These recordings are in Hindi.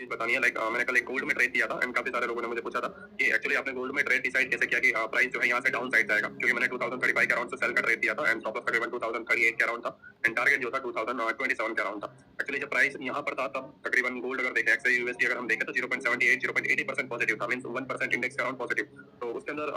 चीज बतानी है। मैंने कल एक गोल्ड में ट्रेड किया था एंड काफी सारे लोगों ने मुझे पूछा था कि एक्चुअली आपने गोल्ड में ट्रेड डिसाइड कैसे किया कि प्राइस जो है यहाँ से डाउन साइड जाएगा, क्योंकि मैंने 2035 के अराउंड से सेल का ट्रेड किया था एंड स्टॉप लॉस तकरीबन 2038 के अराउंड था एंड टारगेट जो था 2027 के अराउंड था। एक्चुअली जब प्राइस यहाँ पर था तब तकरीबन गोल्ड अगर देखें एक्सआई यूएसडी अगर हम देखें तो 0.78 0.80% पॉजिटिव था, मींस 1% इंडेक्स के अराउंड पॉजिटिव। तो उसके अंदर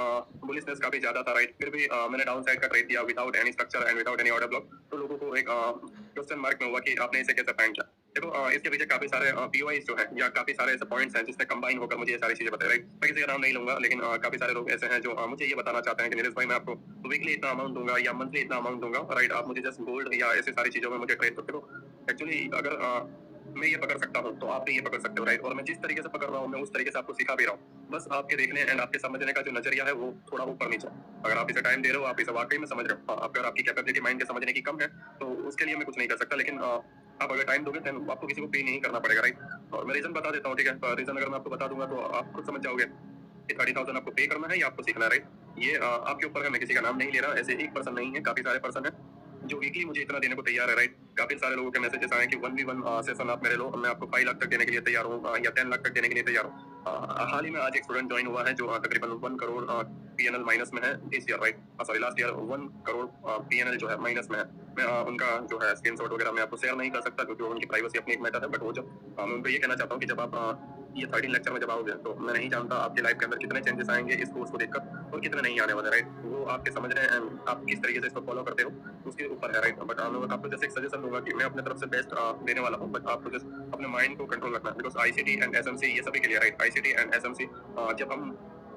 बुलिशनेस काफी ज्यादा था, राइट। फिर भी मैंने डाउन साइड का ट्रेड किया without any structure and without any order block. तो लोगों को एक क्वेश्चन मार्क में हुआ कि आपने इसे कैसे फाइंड किया। देखो इसके पीछे काफी सारे पीओआई जो है या काफी सारे ऐसे पॉइंट्स हैं जिसमें कंबाइन होकर मुझे ये सारी चीजें बताए, राइट। मैं किसी का नाम नहीं लूंगा, लेकिन काफी सारे लोग ऐसे हैं जो मुझे ये बताना चाहते हैं कि नीरज भाई मैं आपको वीकली इतना अमाउंट दूंगा या मंथली इतना अमाउंट दूंगा, राइट। आप मुझे जस्ट गोल्ड या ऐसी सारी चीजों में मुझे ट्रेड करते हो। एक्चुअली अगर मैं ये पकड़ सकता हूँ तो आप भी ये पकड़ सकते हो, राइट। और मैं जिस तरीके से पकड़ रहा हूँ मैं उस तरीके से आपको सिखा भी रहा हूँ। बस आपके देखने एंड आपके समझने का जो नजरिया है वो थोड़ा ऊपर नीचे। अगर आप इसे टाइम दे रहे हो, आप इसे वाकई में समझ रहे हो, अगर आपकी कैपेबिलिटी माइंड के समझने की कम है तो उसके लिए मैं कुछ नहीं कर सकता, लेकिन आप अगर टाइम दोगे तो आपको किसी को पे नहीं करना पड़ेगा, राइट। और मैं रीजन बता देता हूँ, ठीक है। रीजन अगर मैं आपको बता दूंगा तो आप खुद समझ जाओगे कि 30,000 आपको पे करना है या आपको सीखना है, राइट। ये आपके ऊपर है, मैं किसी का नाम नहीं ले रहा। ऐसे एक पर्सन नहीं है, काफी सारे पर्सन है जो वीकली मुझे इतना देने को तैयार है, राइट। काफी सारे लोगों के मैसेजेस आए कि 1v1 सेशन आप मेरे लो, मैं आपको 5 लाख तक देने के लिए तैयार हूँ या 10 लाख तक देने के लिए तैयार हूँ। हाल ही में आज एक स्टूडेंट ज्वाइन हुआ है जो तकरीबन 1 करोड़ पीएनएल माइनस में है इस year, right. Sorry last year 1 crore PNL जो है माइनस में है। मैं उनका जो है स्क्रीनशॉट वगैरह मैं आपको शेयर नहीं कर सकता क्योंकि उनकी प्राइवेसी अपनी एक मैटर है। बट वो जब मैं उनको ये कहना चाहता हूँ कि जब आप ये 13 लेक्चर में जब आओगे तो मैं नहीं जानता आपकी लाइफ के अंदर कितने चेंजेस आएंगे इस कोर्स को देखकर और कितने नहीं आने वाले, राइट। वो आपके समझ रहे हैं आप किस तरीके से इसको फॉलो करते हो उसके ऊपर है, राइट। बट आपको जैसे एक सजेशन दूंगा कि मैं अपने तरफ से बेस्ट देने वाला हूँ, बट आपको जस्ट अपने माइंड को कंट्रोल रखना है बिकॉज आईसीटी एंड एसएमसी ये सभी के लिए, राइट। आईसीटी एंड एसएमसी जब हम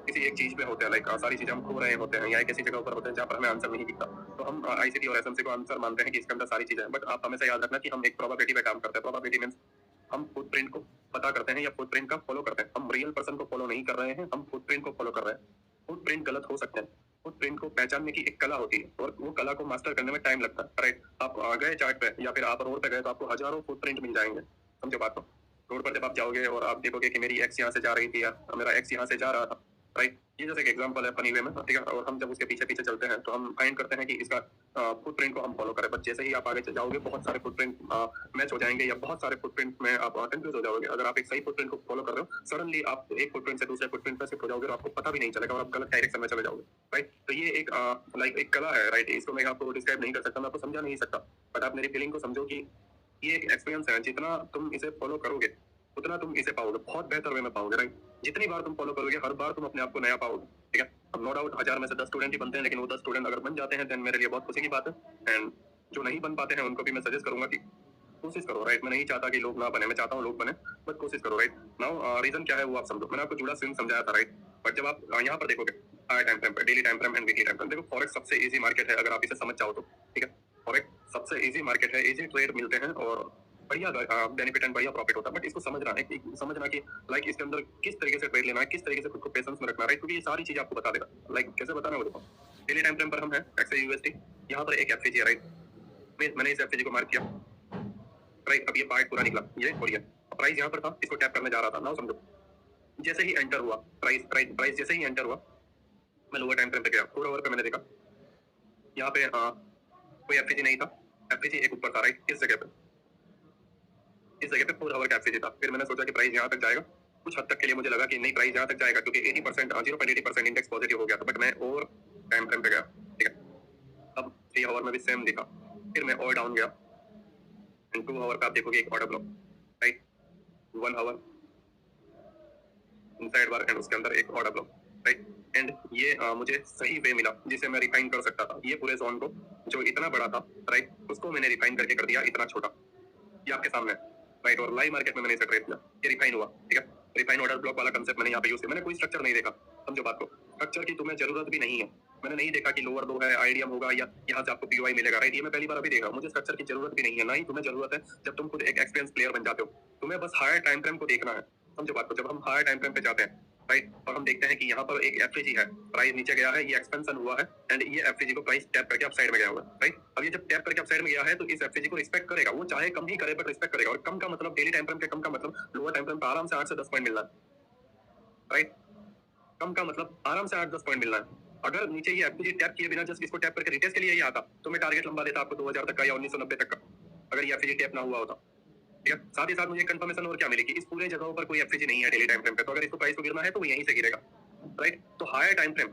किसी एक चीज पे होते हैं, लाइक सारी चीजें हम खो रहे होते हैं या एक ऐसी जगह पर होते हैं जहाँ पर हमें आंसर नहीं दिखता, तो हम आईसीटी और एसएमसी को आंसर मानते हैं कि इसके अंदर सारी चीजें हैं। बट आप हमेशा याद रखना कि हम एक प्रोबेबिलिटी पे काम करते हैं। प्रोबेबिलिटी मींस हम फुटप्रिंट को पता करते हैं या फुटप्रिंट का फॉलो करते हैं। हम रियल पर्सन को फॉलो नहीं कर रहे हैं, हम फुटप्रिंट को फॉलो कर रहे हैं। फुटप्रिंट गलत हो सकते हैं, फुटप्रिंट को पहचानने की एक कला होती है और वो कला को मास्टर करने में टाइम लगता है, राइट। आप गए चार्ट पे या फिर आप रोड पे गए तो आपको हजारों फुटप्रिंट मिल जाएंगे, समझो बात को। रोड पर जब आप जाओगे और आप देखोगे कि मेरी एक्स यहाँ से जा रही थी या मेरा एक्स यहाँ से जा रहा था, राइट। ये जैसे एक एग्जांपल है फनी वे में, ठीक है। और हम जब उसके पीछे पीछे चलते हैं तो हम फाइंड करते हैं कि इसका फुटप्रिंट को हम फॉलो करें। बट जैसे ही आप आगे जाओगे बहुत सारे फुटप्रिंट मैच हो जाएंगे या बहुत सारे फुटप्रिंट में आप कंफ्यूज हो जाओगे। अगर आप एक सही फुटप्रिंट को फॉलो कर रहे हो सडनली आप एक फुटप्रिंट से दूसरे फुटप्रिंट पर शिफ्ट हो जाओगे और आपको पता भी नहीं चलेगा और आप गलत डायरेक्शन में चले जाओगे, राइट। तो ये एक लाइक एक कला है, राइट। इसको मैं आपको डिस्क्राइब नहीं कर सकता, मैं आपको समझा नहीं सकता, बट आप मेरी फीलिंग को समझो कि ये एक एक्सपीरियंस है। जितना तुम इसे फॉलो करोगे उतना तुम इसे पाओगे, बहुत बेहतर वे में पाओगे, राइट। जितनी बार तुम फॉलो करोगे हर बार तुम अपने आप को नया पाओगे, ठीक है। अब नो डाउट 1000 में से 10 स्टूडेंट ही बनते हैं, लेकिन वो 10 स्टूडेंट अगर बन जाते हैं तो मेरे लिए बहुत खुशी की बात है। एंड जो नहीं बन पाते हैं उनको भी मैं सजेस्ट करूंगा कि कोशिश करो, राइट। मैं नहीं चाहता कि लोग ना बने, मैं चाहता हूँ लोग बने, बट कोशिश करो, राइट। नाउ रीजन क्या है वो आप समझो। मैंने आपको जुड़ा स्विंग समझाया था, राइट। बट जब आप यहाँ पर देखोगे हाई टाइम फ्रेम पे, daily time frame and weekly time frame, देखो फॉरेक्स सबसे इजी मार्केट है अगर आप इसे समझ जाओ तो, ठीक है। फॉरेक्स सबसे इजी मार्केट है, इजी ट्रेड मिलते हैं और बढ़िया बेनिफिट एंड बढ़िया प्रॉफिट होता है। बट इसको समझना है, समझना कि लाइक इसके अंदर किस तरीके से ट्रेड लेना है, किस तरीके से खुद को पेशेंस में रखना है, राइट। क्योंकि ये सारी चीजें आपको बता देगा। लाइक कैसे बताना है वो देखो। डेली टाइम फ्रेम पर हम है एक्सआई यूएसडी, यहाँ पर एक एफसीजी है, राइट। मैंने इस एफसीजी को मार्क किया, राइट। अब ये पार्ट पूरा निकला, ये और ये प्राइस यहाँ पर था, इसको टैप करने जा रहा था। नाउ समझो जैसे ही एंटर हुआ प्राइस प्राइस जैसे ही एंटर हुआ मैं लोअर टाइम फ्रेम पे गया, 4 आवर पे मैंने देखा यहाँ पे कोई एफसीजी नहीं था, एफसीजी एक ऊपर था, राइट। इस जगह पे 4 आवर का एफसीजी था। फिर मैंने सोचा कि प्राइस यहाँ तक जाएगा, कुछ हद तक के लिए मुझे लगा कि नहीं प्राइस यहाँ तक जाएगा क्योंकि 80% 0.80% इंडेक्स पॉजिटिव हो गया था। बट मैं और टाइम फ्रेम पे गया, ठीक है। अब 3 आवर में भी सेम दिखा, फिर मैं और डाउन गया एंड 2 आवर पे आप देखोगे एक order block, right. 1 hour inside bar and उसके अंदर एक ऑर्डर ब्लॉक, राइट। एंड ये मुझे सही वे मिला जिसे मैं रिफाइन कर सकता था। ये पूरे जोन को जो इतना बड़ा था, राइट, उसको मैंने रिफाइन करके कर दिया इतना छोटा, ये आपके सामने, राइट। और लाइव मार्केट में मैंने इसे ट्रेड किया, ये रिफाइन हुआ, ठीक है। रिफाइन ऑर्डर ब्लॉक वाला कांसेप्ट मैंने यहाँ पे यूज किया। मैंने कोई स्ट्रक्चर नहीं देखा, समझो बात को। स्ट्रक्चर की तुम्हें जरूरत भी नहीं है। मैंने नहीं देखा कि लोअर लो है, आईडीएम होगा या यहाँ से आपको पीओआई मिलेगा, राइट। ये मैं पहली बार अभी देख रहा हूँ। मुझे स्ट्रक्चर की जरूरत भी नहीं है, ना ही तुम्हें जरूरत है। जब तुम खुद एक एक्सपीरियंस प्लेयर बन जाते हो तुम्हें बस हायर टाइम फ्रेम को देखना है, समझो बात को। जब हम हायर टाइम फ्रेम पे जाते हैं, राइट, और हम देखते हैं कि यहाँ पर एक एफसीजी है, प्राइस नीचे गया है, ये एक्सपेंशन हुआ है एंड ये एफसीजी को प्राइस टैप करके अप साइड में गया हुआ है, राइट। अब ये जब टैप करके अप साइड में गया है तो इस एफसीजी को रिस्पेक्ट करेगा, वो चाहे कम ही करे बट रिस्पेक्ट करेगा। और कम का मतलब डेली टाइम फ्रेम पे कम का मतलब लोअर टाइम फ्रेम पे आराम से 8 से 10 पॉइंट मिलना है, राइट। कम का मतलब आराम से 8-10 पॉइंट मिलना है। अगर नीचे ये एफसीजी टैप किए बिना जस्ट इसको टैप करके रिटेस्ट के लिए ही आता तो मैं टारगेट लंबा देता आपको 2000 तक का या 1990 तक का, अगर ये एफसीजी टैप ना हुआ होता। ठीक है। साथ ही साथ मुझे कंफर्मेशन और क्या मिली कि इस पूरे जगहों पर कोई एफसीजी नहीं है डेली टाइम फ्रेम पे, तो अगर इसको प्राइस को गिरना है तो वो यहीं से गिरेगा, राइट। तो हायर टाइम फ्रेम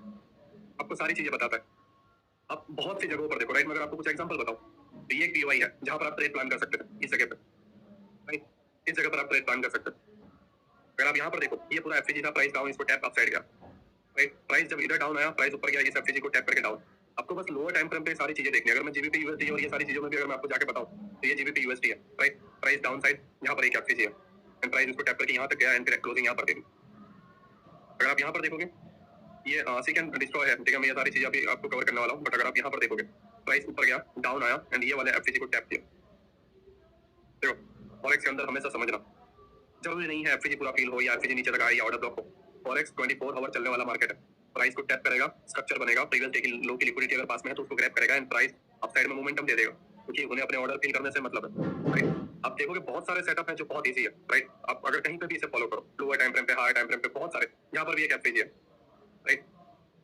आपको सारी चीजें बताता है। आप बहुत सी जगहों पर देखो, राइट। मैं अगर आपको कुछ एग्जांपल बताऊं, तो ये एक पीओआई है जहां पर आप ट्रेड प्लान कर सकते थे इस जगह पे, राइट। इस जगह पर आप ट्रेड प्लान कर सकते थे। अगर आप यहाँ पर देखो, ये पूरा एफसीजी था, प्राइस डाउन, इसको टैप अपसाइड गया, राइट। प्राइस जब इधर डाउन आया, प्राइस ऊपर गया, इस एफसीजी को टैप करके डाउन। आपको बस लोअर टाइम फ्रेम पे सारी चीजें देखनी है। अगर मैं जीबीपी यूएसडी और ये सारी चीजों में भी अगर मैं आपको जाके बताऊं, तो ये जीबीपी यूएसडी है, राइट। प्राइस डाउन साइड, यहाँ पर एक एफसीजी है, एंड प्राइस इसको टैप करके यहाँ तक गया, एंड फिर क्लोजिंग यहाँ पर देगी। अगर आप यहाँ पर देखोगे, ये सीक एंड डिस्ट्रॉय है, ठीक है। मैं ये सारी चीजें अभी आपको कवर करने वाला हूँ, बट अगर आप यहाँ पर देखोगे, प्राइस ऊपर गया, डाउन आया, एंड ये वाले एफसीजी को टैप किया। देखो फॉरेक्स के अंदर हमेशा समझना जरूरी नहीं है एफसीजी पूरा फील हो या एफसीजी नीचे लगा या ऑर्डर ब्लॉक हो। फॉरेक्स 24 आवर चलने वाला मार्केट है। प्राइस को टैप करेगा, स्ट्रक्चर बनेगा, प्रीवियस डे की लो की लिक्विडिटी अगर पास में है तो उसको ग्रैब करेगा, एंड प्राइस अपसाइड में मोमेंटम दे देगा, क्योंकि उन्हें अपने ऑर्डर फिल करने से मतलब है, राइट। आप देखोगे बहुत सारे सेटअप है जो बहुत इजी है, राइट। आप अगर कहीं पे भी इसे फॉलो करो, लोअर टाइम फ्रेम पे, हायर टाइम फ्रेम पे, बहुत सारे, यहाँ पर भी एक एफसीजी है, राइट।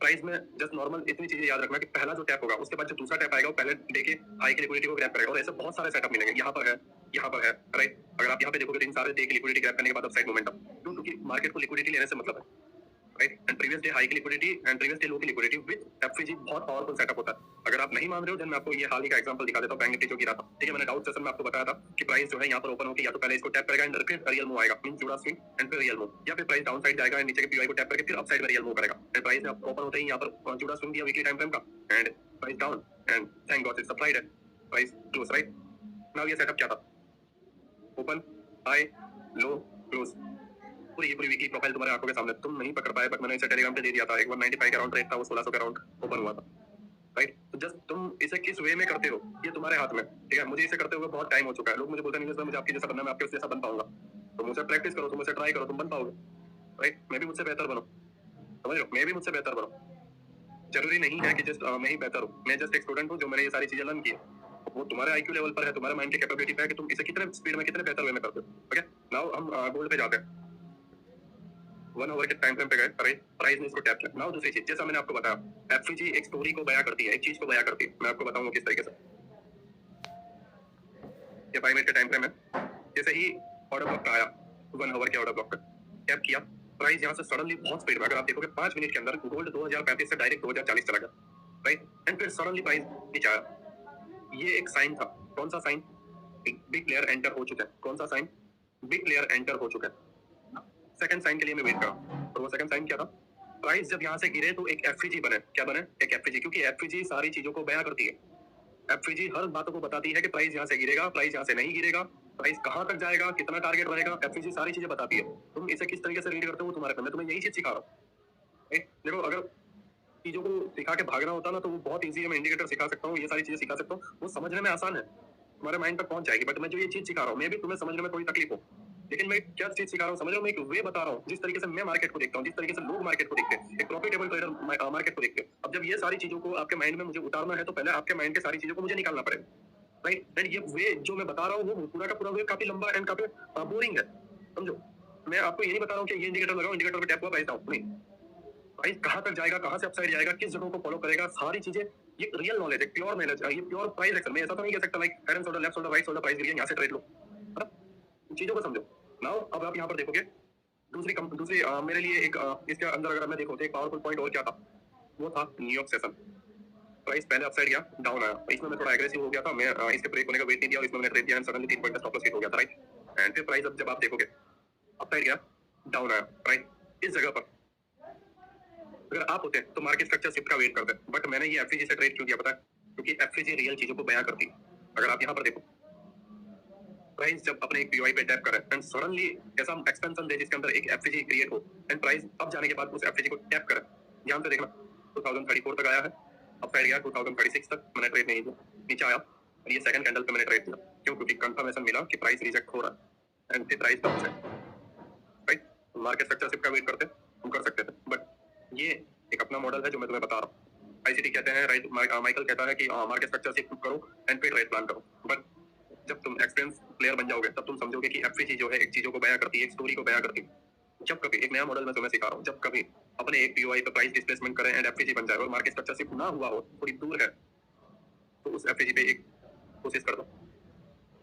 प्राइस में जस्ट नॉर्मल इतनी चीजें याद रखना कि पहला जो टैप होगा, उसके बाद जो दूसरा टैप आएगा वो पहले डे के हाई की लिक्विडिटी को ग्रैब करेगा, और ऐसे बहुत सारे सेटअप मिलेंगे। यहाँ पर है, यहाँ पर है, राइट। अगर आप यहाँ पे देखोगे तो इन सारे डे की लिक्विडिटी ग्रैब करने के बाद अपसाइड मोमेंटम, क्योंकि मार्केट को लिक्विडिटी लेने से मतलब है, right. And previous day high की liquidity and previous day low की लिक्विडिटी विद एफसीजी बहुत पावरफुल सेटअप होता है। अगर आप नहीं मान रहे हो, देन मैं आपको ये हाल ही का एग्जांपल दिखा देता हूं, बैंक निफ्टी जो गिरा था, ठीक है। मैंने डाउट सेशन में आपको बताया था कि प्राइस जो है यहाँ पर ओपन होकर या तो पहले इसको टैप करेगा एंड फिर रियल मूव आएगा, मीन जुड़ा स्विंग एंड फिर रियल मूव, या फिर प्राइस डाउन साइड जाएगा एंड नीचे के पीवाई को टैप करके फिर अपसाइड में रियल मूव करेगा, एंड प्राइस ने ओपन होते ही यहाँ पर जुड़ा स्विंग दिया वीकली टाइम फ्रेम का, and price down, and thank God it's supplied है, प्राइस क्लोज, राइट। नाउ ये सेटअप क्या था, ओपन, हाई, लो, क्लोज, पूरी वीकली प्रोफाइल तुम्हारे आंखों के सामने। तुम नहीं पकड़ पाए, बट मैंने इसे टेलीग्राम पे दे दिया था। एक 195 के अराउंड रेट था, वो 1600 के अराउंड ओपन हुआ था, राइट। तो जस्ट तुम इसे किस वे में करते हो ये तुम्हारे हाथ में, ठीक है। मुझे इसे करते हुए बहुत टाइम हो चुका है। लोग मुझे बोलते हैं मुझे आपके जैसा बनना, मैं आपके जैसा बन पाऊंगा। तो मुझसे प्रैक्टिस करो, तुम मुझसे ट्राई करो, तुम बन पाओगे, राइट। मैं भी मुझसे बेहतर बनो, समझ लो, मैं भी मुझसे बेहतर बनो। जरूरी नहीं है कि जस्ट मैं ही बेहतर हूँ। मैं जस्ट एक स्टूडेंट हूँ जो मैंने ये सारी चीजें लर्न की है। वो तुम्हारे आईक्यू लेवल पर है, तुम्हारे माइंड की कैपेबिलिटी पे है कि तुम इसे कितने स्पीड में, कितने बेहतर वे में करते हो, ठीक है। नाउ हम गोल्ड पे जाते हैं। 1 आवर के टाइम फ्रेम पे गए, प्राइस ने इसको टैप किया। नाउ दूसरी चीज, जैसा मैंने आपको बताया, एफसीजी एक स्टोरी को बयां करती है, एक चीज को बयां करती है। मैं आपको बताऊंगा किस तरीके से। ये 5 मिनट का टाइम फ्रेम है। जैसे ही ऑर्डर ब्लॉक आया, 1 आवर के ऑर्डर ब्लॉक पे टैप किया, प्राइस यहाँ से सडनली बहुत स्पीड में, अगर आप देखोगे 5 मिनट के अंदर गोल्ड 2035 से डायरेक्ट 2040 चला गया, राइट। एंड फिर सडनली प्राइस नीचे आया। ये एक साइन था। कौन सा साइन? बिग प्लेयर एंटर हो चुका है। कौन सा साइन? बिग प्लेयर एंटर हो चुका है। सेकंड साइन के लिए मैं वेट कर रहा हूं, और वो सेकंड साइन क्या था? प्राइस जब यहाँ से गिरे तो एक एफसीजी बने। क्या बने? एक एफसीजी, क्योंकि एफसीजी सारी चीजों को बयां करती है। एफसीजी हर बातों को बताती है कि प्राइस यहाँ से गिरेगा, प्राइस यहाँ से नहीं गिरेगा, प्राइस कहां तक जाएगा, कितना टारगेट रहेगा, एफसीजी सारी चीजें बताती है। तुम इसे किस तरीके से रीड करते हो तुम्हारे पे, मैं तुम्हें यही चीज सिखा रहा हूँ। देखो, अगर चीजों को सिखा के भागना होता ना तो वो बहुत ईजी है। मैं इंडिकेटर सिखा सकता हूँ, ये सारी चीजें सिखा सकता हूँ, वो समझने में आसान है, तुम्हारे माइंड तक पहुंच जाएगी। बट मैं जो ये चीज सिखा रहा हूँ, मैं भी तुम्हें समझने में कोई तकलीफ हो, लेकिन मैं क्या चीज सिखा रहा हूँ समझ रहे हो? मैं एक वे बता रहा हूँ, जिस तरीके से मैं मार्केट को देखता हूँ, जिस तरीके से लोग मार्केट को देखते हैं, एक प्रॉफिटेबल ट्रेडर मार्केट को देखते हैं। अब जब ये सारी चीजों को आपके माइंड में मुझे उतारना है, तो पहले आपके माइंड के सारी चीजों को मुझे निकालना पड़ेगा, राइट। एंड ये वे जो मैं बता रहा हूँ, वो पूरा का पूरा वे काफी लंबा एंड काफी बोरिंग है, समझो। मैं आपको ये नहीं बता रहा हूँ कि ये इंडिकेटर लगाओ, इंडिकेटर पे टैप हुआ प्राइस डाउन, नहीं। प्राइस कहां तक जाएगा, कहां से अपसाइड जाएगा, किस जगह को फॉलो करेगा, सारी चीजें, ये रियल नॉलेज है, प्योर नॉलेज है, ये प्योर प्राइस एक्शन। मैं ऐसा तो नहीं कह सकता like head and shoulder, left shoulder, right shoulder, price गिरी यहाँ से ट्रेड लो, है ना। चीजों को समझो। नाउ अब आप यहाँ पर देखोगे, दूसरी मेरे लिए एक इसके अंदर अगर मैं देखो तो एक पावरफुल पॉइंट और क्या था, वो था न्यूयॉर्क सेशन। प्राइस पहले अपसाइड गया, डाउन आया, इसमें मैं थोड़ा एग्रेसिव हो गया था, मैं इसके ब्रेक होने का वेट नहीं दिया, और इसमें मैंने ट्रेड दिया एंड सडनली 3 पॉइंट का स्टॉप लॉस हिट हो गया था, राइट। एंड फिर प्राइस जब आप देखोगे अपसाइड गया, डाउन आया, राइट। इस जगह पर अगर आप होते तो मार्केट स्ट्रक्चर शिफ्ट का वेट करते, बट मैंने ये एफसीजी से ट्रेड क्यों किया पता है? क्योंकि एफसीजी रियल चीजों को बयां करती है। अगर आप यहाँ पर देखो, प्राइस जब अपने एक पीवाई पे टैप करे एंड सडनली ऐसा एक्सपेंशन दे जिसके अंदर एक एफसीजी क्रिएट हो, एंड प्राइस अब जाने के बाद उस एफसीजी को टैप करे, ध्यान से देखना, 2034 तक आया है, अपसाइड गया 2036 तक, मैंने ट्रेड नहीं दिया, नीचे आया, और ये सेकंड कैंडल पे मैंने ट्रेड दिया। क्यों? क्योंकि कंफर्मेशन मिला कि प्राइस रिजेक्ट हो रहा है, एंड फिर प्राइस डाउन से, राइट। मार्केट स्ट्रक्चर शिफ्ट का वेट करते हम कर सकते थे, बट ये एक अपना मॉडल है जो मैं तुम्हें बता रहा हूँ। आईसीटी कहते हैं, राइट, माइकल कहता है कि मार्केट स्ट्रक्चर शिफ्ट करो एंड फिर ट्रेड प्लान करो। बट जब तुम एक्सपीरियंस प्लेयर बन जाओगे, तब तुम समझोगे कि एफसीजी जो है एक चीजों को बयां करती है, एक स्टोरी को बयां करती है। जब कभी एक नया मॉडल मैं तुम्हें सिखा रहा हूँ, जब कभी अपने एक पीओआई पे प्राइस डिस्प्लेसमेंट करें एंड एफसीजी बन जाए और मार्केट स्ट्रक्चर शिफ्ट ना हुआ हो, थोड़ी दूर है, तो उस एफसीजी पे एक कोशिश कर दो,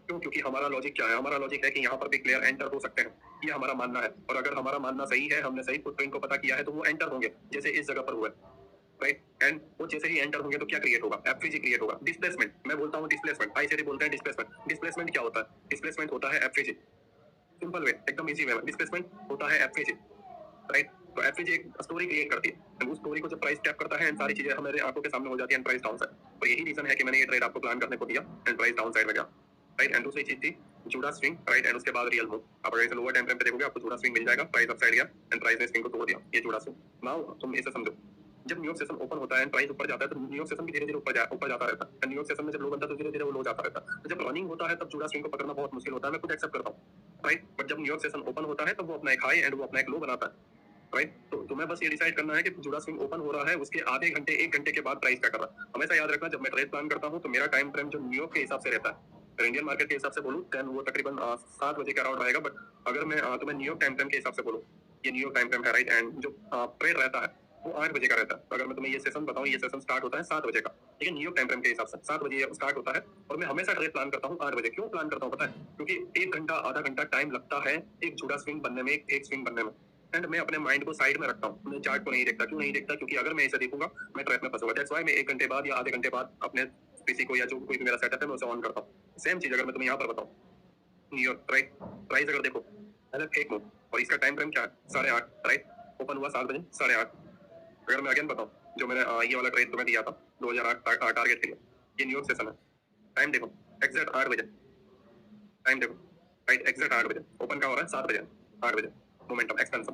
क्यों? क्योंकि हमारा लॉजिक क्या है? हमारा लॉजिक है कि यहाँ पर भी प्लेयर एंटर हो सकते हैं, ये हमारा मानना है। और अगर हमारा मानना सही है, हमने सही फुटप्रिंट को पता किया है, तो वो एंटर होंगे, जैसे इस जगह पर हुआ है, राइट? एंड वो जैसे ही एंटर होंगे तो क्या क्रिएट होगा? एफवीजी क्रिएट होगा। डिस्प्लेसमेंट, मैं बोलता हूँ डिस्प्लेसमेंट, आईसीडी बोलते हैं डिस्प्लेसमेंट। डिस्प्लेसमेंट क्या होता है? डिस्प्लेसमेंट होता है एफवीजी। सिंपल वे, एकदम इजी वे में डिस्प्लेसमेंट होता है एफवीजी, राइट? तो एफवीजी एक स्टोरी क्रिएट करती है, एंड उस स्टोरी को जब प्राइस टैप करता है एंड सारी चीजें हमारे आंखों के सामने हो जाती है एंड प्राइस डाउन साइड। और यही रीजन है कि मैंने ये ट्रेड आपको प्लान करने को दिया एंड प्राइस डाउन साइड में गया, राइट? एंड दूसरी चीज थी जूडा स्विंग, राइट? एंड उसके बाद रियल मूव। आप अगर इसे लोअर टाइम फ्रेम पे देखोगे आपको जूडा स्विंग मिल जाएगा, प्राइस अपसाइड गया एंड प्राइस ने स्विंग को तोड़ दिया, ये जूडा स्विंग। नाउ तुम इसे समझो, जब न्यूयॉर्क सेशन ओपन होता है एंड प्राइस ऊपर जाता है तो न्यूयॉर्क सेशन भी धीरे-धीरे ऊपर जाता रहता है। एंड न्यूयॉर्क सेशन में जब लो बनता है तो धीरे-धीरे वो लो जाता रहता है। तो जब रनिंग होता है तब जूडा स्विंग को पकड़ना बहुत मुश्किल होता है, मैं खुद एक्सेप्ट करता हूँ, राइट? बट जब न्यूयॉर्क सेशन ओपन होता है तब वो अपना एक हाई एंड वो अपना एक लो बनाता है, राइट? तो तुम्हें बस ये डिसाइड करना है कि जूडा स्विंग ओपन हो रहा है, उसके आधे घंटे 1 घंटे के बाद प्राइस क्या कर रहा है। हमेशा याद रखना, जब मैं ट्रेड प्लान करता हूँ तो मेरा टाइम फ्रेम जो न्यूयॉर्क के हिसाब से रहता है। अगर इंडियन मार्केट के हिसाब से बोलूँ देन वो तकरीबन 7 बजे के अराउंड रहेगा। बट अगर मैं तुम्हें न्यूयॉर्क टाइम फ्रेम के हिसाब से बोलूँ, ये न्यूयॉर्क टाइम फ्रेम है, राइट? एंड जो ट्रेड रहता है वो 8 बजे का रहता है। तो अगर मैं तुम्हें ये सेशन बताऊँ, ये सेशन स्टार्ट होता है 7 बजे का, ठीक है? न्यूयॉर्क टाइम फ्रेम के हिसाब से 7 बजे ये स्टार्ट होता है और मैं हमेशा ट्रेड प्लान करता हूँ 8 बजे। क्यों प्लान करता हूँ पता है? क्योंकि 1 घंटा आधा घंटा टाइम लगता है एक जूडा स्विंग बनने में, एक स्विंग बनने में। एंड मैं अपने माइंड को साइड में रखता हूँ, मैं चार्ट को नहीं देखता। क्यों नहीं देखता? क्योंकि अगर मैं इसे देखूंगा मैं ट्रैप में फंसूंगा। दैट्स व्हाई मैं 1 घंटे बाद या आधे घंटे बाद अपने पीसी को या जो कोई भी मेरा सेटअप है मैं उसे ऑन करता हूँ। सेम चीज अगर मैं तुम्हें यहाँ पर बताऊँ, न्यूयॉर्क, राइट? प्राइस अगर देखो पहले फेक मूव और इसका टाइम फ्रेम क्या है? 8:30, राइट? ओपन हुआ 7 बजे, 8:30। अगर मैं अगेन बताऊँ, जो मैंने ये वाला ट्रेड तुम्हें दिया था 2008 टारगेट के लिए, ये न्यूयॉर्क सेशन है। टाइम देखो एग्जैक्ट 8 बजे, टाइम देखो, राइट? एग्जैक्ट 8 बजे ओपन का हो रहा है, 7 बजे, 8 बजे मोमेंटम एक्सपेंशन।